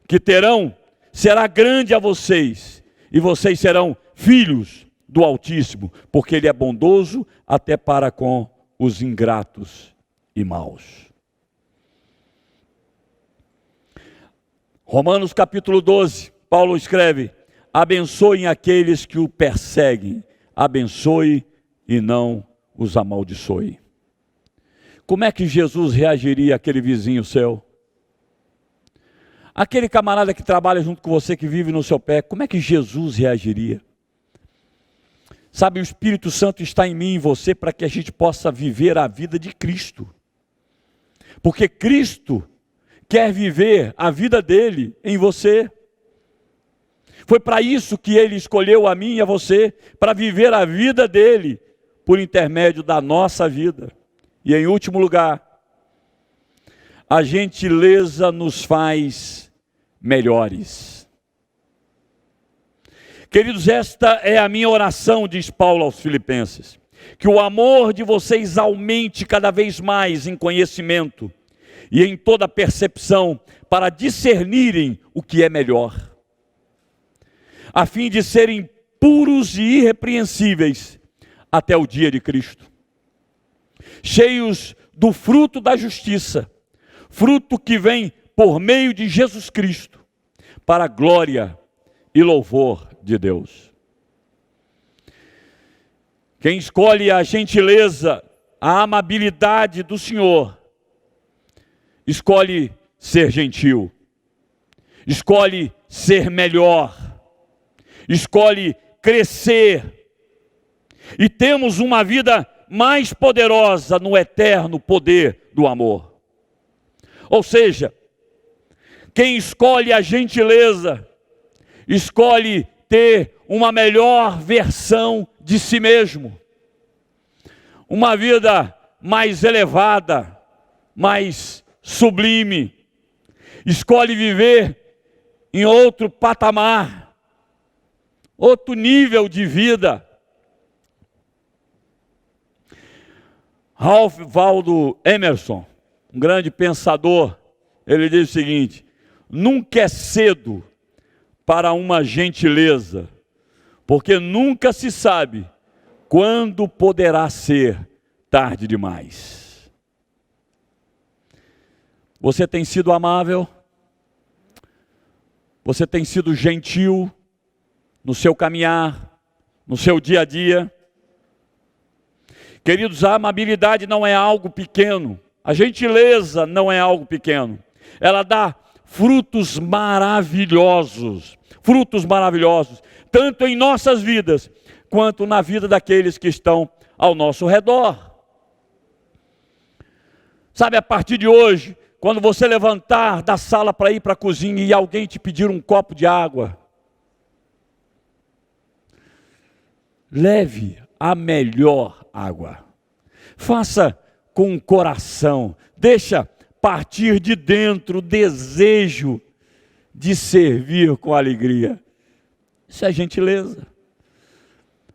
que terão será grande a vocês, e vocês serão filhos do Altíssimo, porque Ele é bondoso até para com os ingratos e maus. Romanos capítulo 12, Paulo escreve: abençoem aqueles que o perseguem, abençoe e não os amaldiçoe. Como é que Jesus reagiria àquele vizinho seu? Aquele camarada que trabalha junto com você, que vive no seu pé, como é que Jesus reagiria? Sabe, o Espírito Santo está em mim e em você para que a gente possa viver a vida de Cristo. Porque Cristo quer viver a vida dele em você. Foi para isso que ele escolheu a mim e a você, para viver a vida dele por intermédio da nossa vida. E em último lugar, a gentileza nos faz melhores. Queridos, esta é a minha oração, diz Paulo aos Filipenses, que o amor de vocês aumente cada vez mais em conhecimento e em toda percepção, para discernirem o que é melhor, a fim de serem puros e irrepreensíveis até o dia de Cristo, cheios do fruto da justiça, fruto que vem por meio de Jesus Cristo, para a glória e louvor de Deus. Quem escolhe a gentileza, a amabilidade do Senhor, escolhe ser gentil, escolhe ser melhor, escolhe crescer, e temos uma vida mais poderosa no eterno poder do amor. Ou seja, quem escolhe a gentileza, escolhe ter uma melhor versão de si mesmo, uma vida mais elevada, mais sublime, escolhe viver em outro patamar, outro nível de vida. Ralph Waldo Emerson, um grande pensador, ele diz o seguinte: nunca é cedo para uma gentileza, porque nunca se sabe quando poderá ser tarde demais. Você tem sido amável? Você tem sido gentil no seu caminhar, no seu dia a dia? Queridos, a amabilidade não é algo pequeno, a gentileza não é algo pequeno. Ela dá frutos maravilhosos, tanto em nossas vidas, quanto na vida daqueles que estão ao nosso redor. Sabe, a partir de hoje, quando você levantar da sala para ir para a cozinha e alguém te pedir um copo de água, leve a melhor água. Faça com o coração. Deixa partir de dentro o desejo de servir com alegria. Isso é gentileza.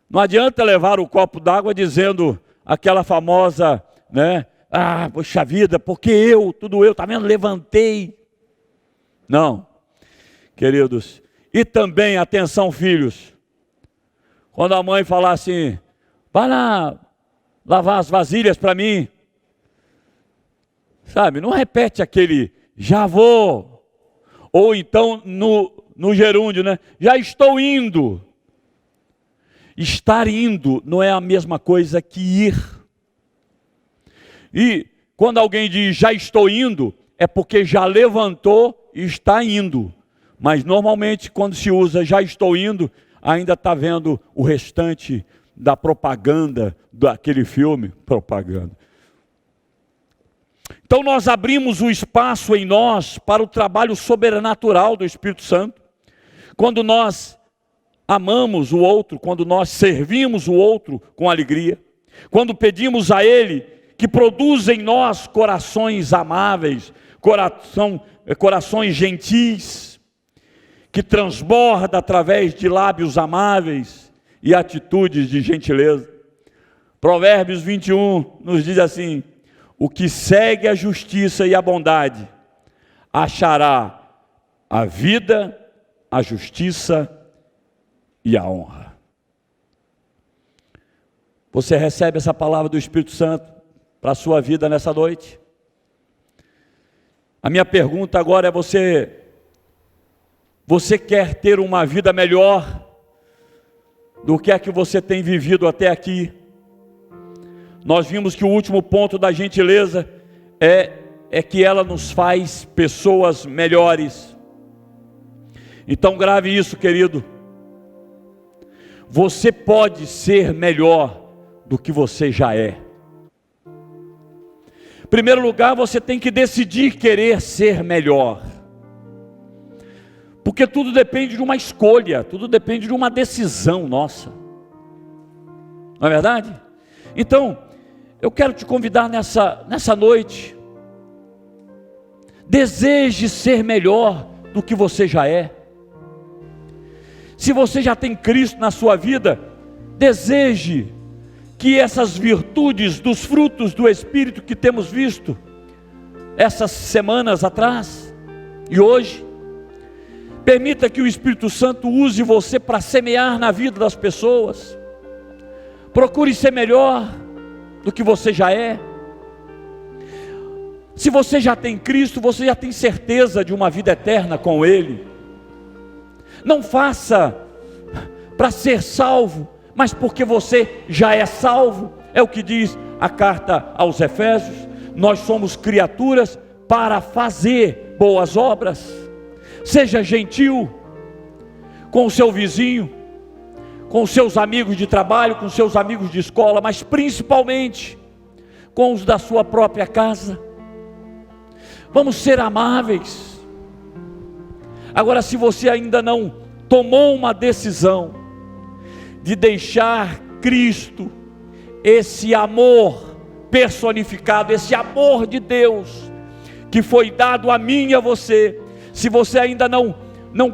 Não adianta levar o copo d'água dizendo aquela famosa, né? Ah, poxa vida, porque tudo eu, tá vendo? Levantei. Não, queridos. E também, atenção filhos, quando a mãe falar assim, vai lá lavar as vasilhas para mim, sabe, não repete aquele, já vou, ou então no gerúndio, né, já estou indo. Estar indo não é a mesma coisa que ir. E quando alguém diz já estou indo, é porque já levantou e está indo. Mas normalmente quando se usa já estou indo, ainda está vendo o restante da propaganda daquele filme, propaganda. Então nós abrimos o espaço em nós para o trabalho sobrenatural do Espírito Santo. Quando nós amamos o outro, quando nós servimos o outro com alegria, quando pedimos a Ele que produza em nós corações amáveis, corações gentis, que transborda através de lábios amáveis e atitudes de gentileza. Provérbios 21 nos diz assim: o que segue a justiça e a bondade achará a vida, a justiça e a honra. Você recebe essa palavra do Espírito Santo para a sua vida nessa noite? A minha pergunta agora é: você quer ter uma vida melhor do que a que você tem vivido até aqui? Nós vimos que o último ponto da gentileza é que ela nos faz pessoas melhores. Então grave isso, querido. Você pode ser melhor do que você já é. primeiro lugar, você tem que decidir querer ser melhor. Porque tudo depende de uma escolha, tudo depende de uma decisão nossa. Não é verdade? Então, eu quero te convidar nessa noite. Deseje ser melhor do que você já é. Se você já tem Cristo na sua vida, deseje que essas virtudes dos frutos do Espírito que temos visto essas semanas atrás e hoje, permita que o Espírito Santo use você para semear na vida das pessoas. Procure ser melhor do que você já é. Se você já tem Cristo, você já tem certeza de uma vida eterna com Ele. Não faça para ser salvo, mas porque você já é salvo. É o que diz a carta aos Efésios. Nós somos criaturas para fazer boas obras. Seja gentil com o seu vizinho, com os seus amigos de trabalho, com os seus amigos de escola, mas principalmente com os da sua própria casa. Vamos ser amáveis. Agora, se você ainda não tomou uma decisão de deixar Cristo, esse amor personificado, esse amor de Deus, que foi dado a mim e a você, se você ainda não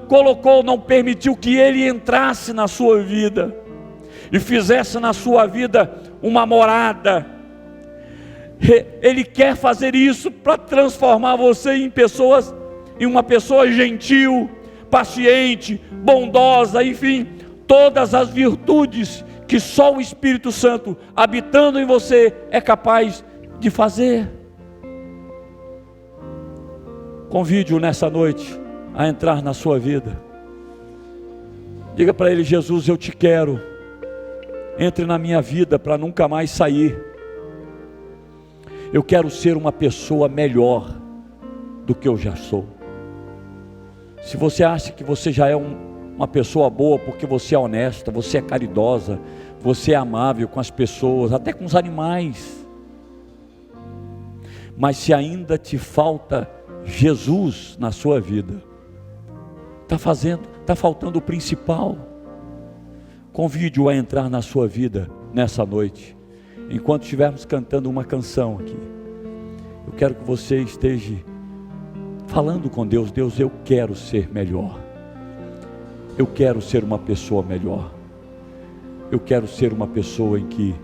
colocou, não permitiu que Ele entrasse na sua vida, e fizesse na sua vida uma morada, Ele quer fazer isso para transformar você em uma pessoa gentil, paciente, bondosa, enfim, todas as virtudes que só o Espírito Santo habitando em você é capaz de fazer. Convide-o nessa noite a entrar na sua vida. Diga para ele: Jesus, eu te quero, entre na minha vida para nunca mais sair. Eu quero ser uma pessoa melhor do que eu já sou. Se você acha que você já é uma pessoa boa porque você é honesta, você é caridosa, você é amável com as pessoas, até com os animais, mas se ainda te falta Jesus na sua vida, está faltando o principal. Convide-o a entrar na sua vida nessa noite. Enquanto estivermos cantando uma canção aqui, eu quero que você esteja falando com Deus: Deus, eu quero ser melhor, eu quero ser uma pessoa melhor, eu quero ser uma pessoa em que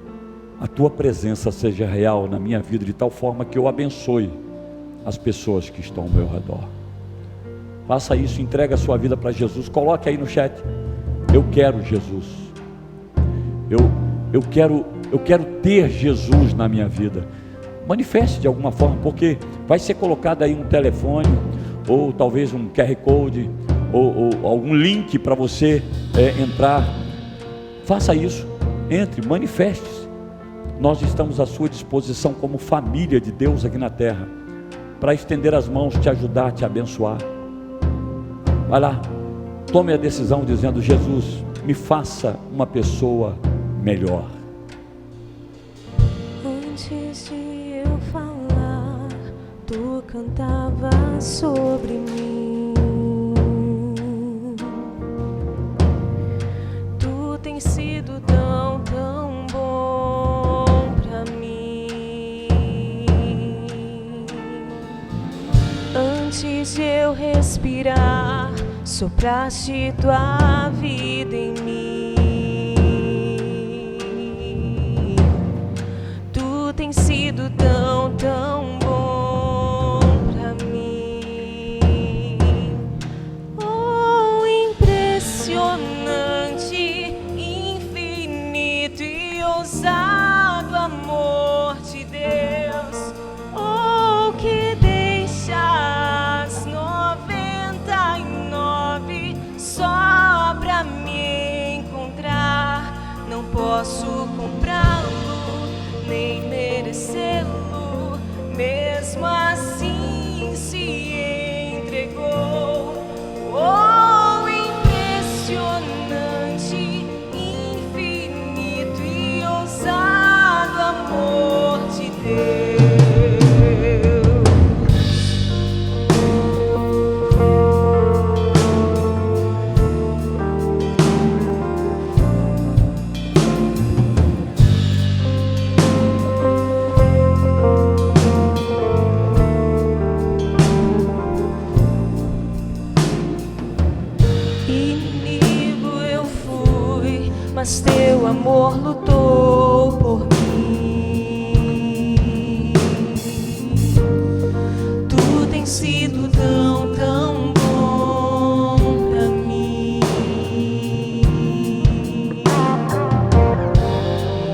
a tua presença seja real na minha vida, de tal forma que eu abençoe as pessoas que estão ao meu redor. Faça isso, entregue a sua vida para Jesus. Coloque aí no chat: eu quero Jesus, eu quero ter Jesus na minha vida. Manifeste de alguma forma, porque vai ser colocado aí um telefone, ou talvez um QR Code, ou algum link para você entrar. Faça isso, entre, manifeste-se. Nós estamos à sua disposição como família de Deus aqui na terra, para estender as mãos, te ajudar, te abençoar. Vai lá, tome a decisão dizendo: Jesus, me faça uma pessoa melhor. Antes de eu falar, tu cantava sobre mim. Tu tens sido tão, tão bom pra mim. Antes de eu respirar, sopraste tua vida em mim. Tu tens sido tão, tão bom pra mim. Oh, impressionante, infinito e ousado amor de Deus. Oh, que deixas 99 só pra me encontrar. Não posso comprá-lo, nem merecê-lo, mesmo assim se entregou. Oh, impressionante, infinito e ousado amor de Deus. mas teu amor lutou por mim. Tu tens sido tão, tão bom pra mim.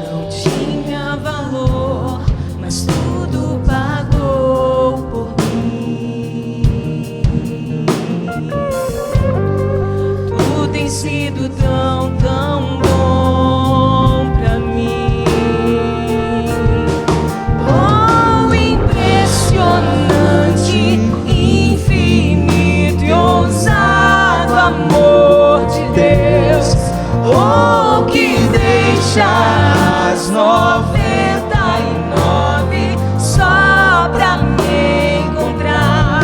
Não tinha valor, mas tudo pagou por mim. Tu tens sido tão, tão bom pra mim. Oh, impressionante, infinito e ousado amor de Deus. Oh, que deixa as 99 só pra me encontrar.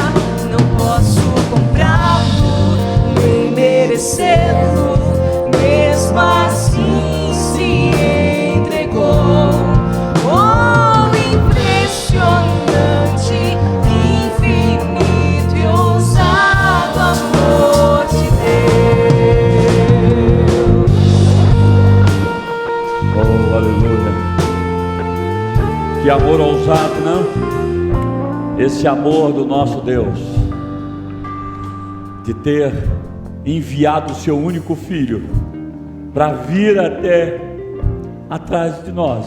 Não posso comprá-lo, nem merecê-lo, mesmo assim se entregou. Oh, impressionante, infinito e ousado amor de Deus. Oh, aleluia. Que amor ousado, não? Esse amor do nosso Deus, de ter enviado o seu único filho para vir até atrás de nós,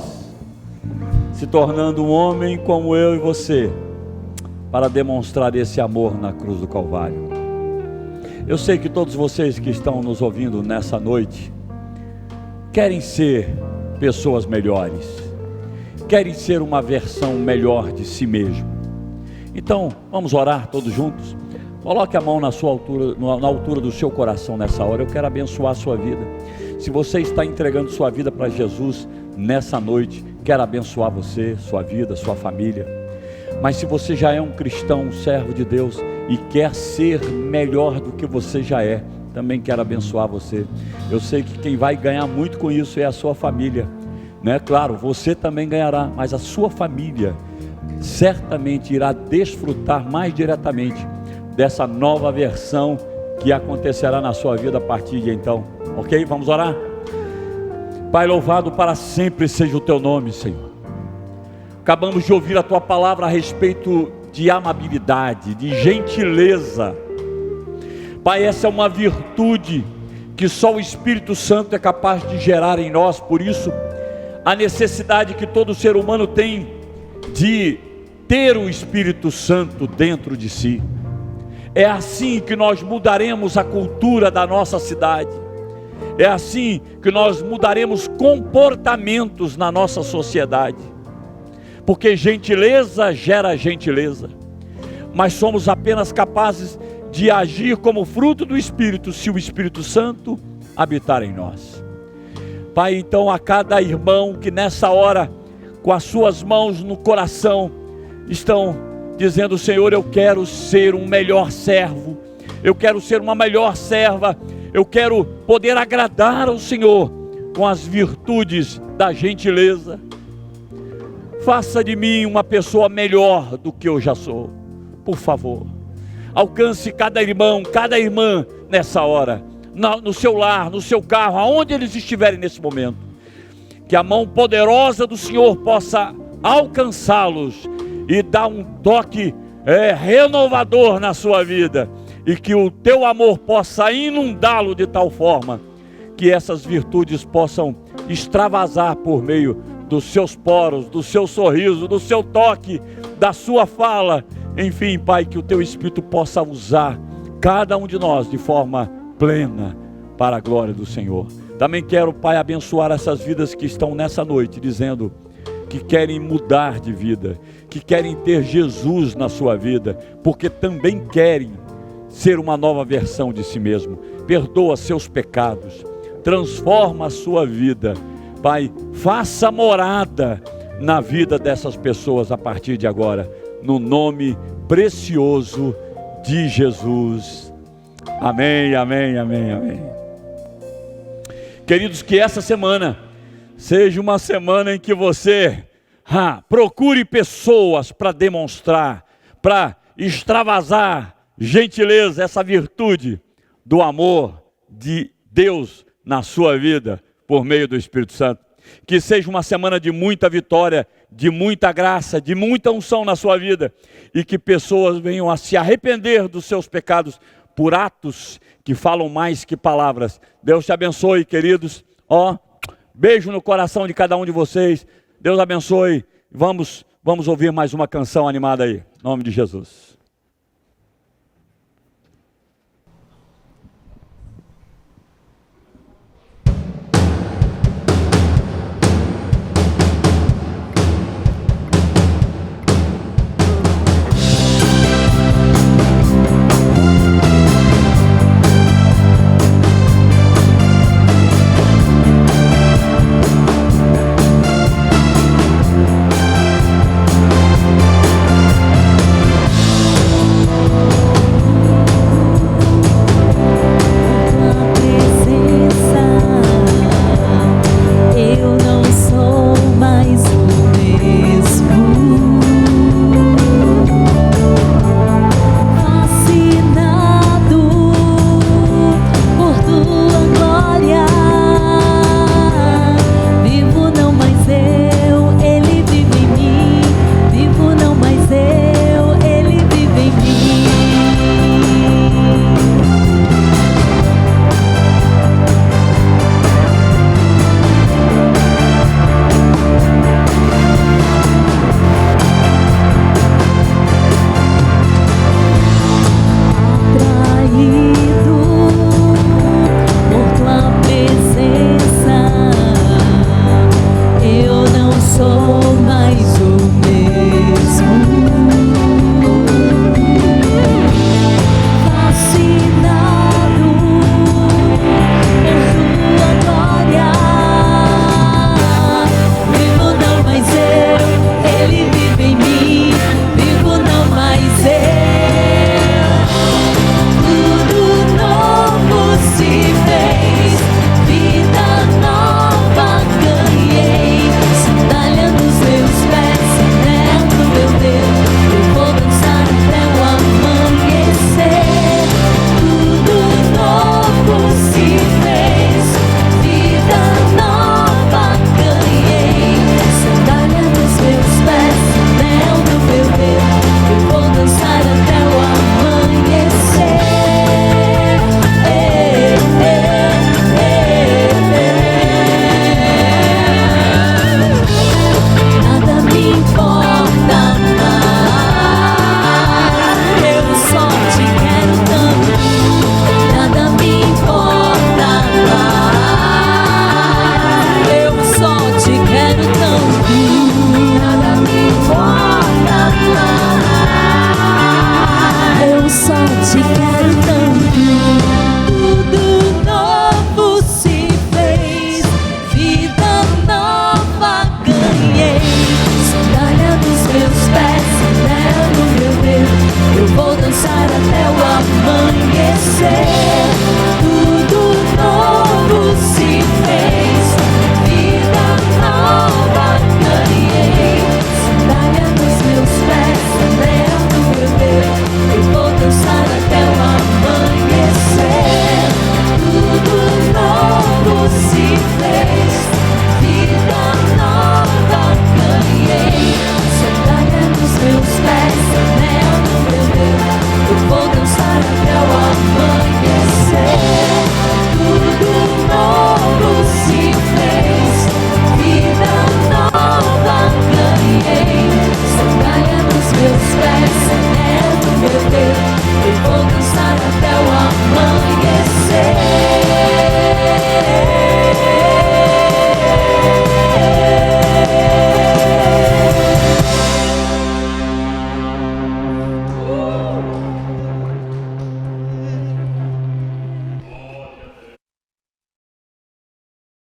se tornando um homem como eu e você, para demonstrar esse amor na cruz do Calvário. Eu sei que todos vocês que estão nos ouvindo nessa noite querem ser pessoas melhores, querem ser uma versão melhor de si mesmo. Então, vamos orar todos juntos? Coloque a mão na sua altura, na altura do seu coração nessa hora. Eu quero abençoar a sua vida. Se você está entregando sua vida para Jesus nessa noite, quero abençoar você, sua vida, sua família. Mas se você já é um cristão, um servo de Deus e quer ser melhor do que você já é, também quero abençoar você. Eu sei que quem vai ganhar muito com isso é a sua família, né? Claro, você também ganhará, mas a sua família certamente irá desfrutar mais diretamente dessa nova versão que acontecerá na sua vida a partir de então. Ok? Vamos orar? Pai, louvado para sempre seja o teu nome, Senhor. Acabamos de ouvir a tua palavra a respeito de amabilidade, de gentileza. Pai, essa é uma virtude que só o Espírito Santo é capaz de gerar em nós. Por isso, a necessidade que todo ser humano tem de ter o Espírito Santo dentro de si. É assim que nós mudaremos a cultura da nossa cidade. É assim que nós mudaremos comportamentos na nossa sociedade. Porque gentileza gera gentileza. Mas somos apenas capazes de agir como fruto do Espírito, se o Espírito Santo habitar em nós. Pai, então a cada irmão que nessa hora, com as suas mãos no coração, estão dizendo: Senhor, eu quero ser um melhor servo, eu quero ser uma melhor serva, eu quero poder agradar ao Senhor com as virtudes da gentileza. Faça de mim uma pessoa melhor do que eu já sou, por favor. Alcance cada irmão, cada irmã nessa hora, no seu lar, no seu carro, aonde eles estiverem nesse momento. Que a mão poderosa do Senhor possa alcançá-los e dar um toque renovador na sua vida, e que o teu amor possa inundá-lo de tal forma que essas virtudes possam extravasar por meio dos seus poros, do seu sorriso, do seu toque, da sua fala. Enfim, Pai, que o teu Espírito possa usar cada um de nós de forma plena para a glória do Senhor. Também quero, Pai, abençoar essas vidas que estão nessa noite dizendo que querem mudar de vida, que querem ter Jesus na sua vida, porque também querem ser uma nova versão de si mesmo. Perdoa seus pecados, transforma a sua vida. Pai, faça morada na vida dessas pessoas a partir de agora, no nome precioso de Jesus. Amém, amém, amém, amém. Queridos, que essa semana seja uma semana em que você procure pessoas para demonstrar, para extravasar gentileza, essa virtude do amor de Deus na sua vida, por meio do Espírito Santo. Que seja uma semana de muita vitória, de muita graça, de muita unção na sua vida, e que pessoas venham a se arrepender dos seus pecados por atos que falam mais que palavras. Deus te abençoe, queridos. Beijo no coração de cada um de vocês. Deus abençoe. Vamos ouvir mais uma canção animada aí, em nome de Jesus.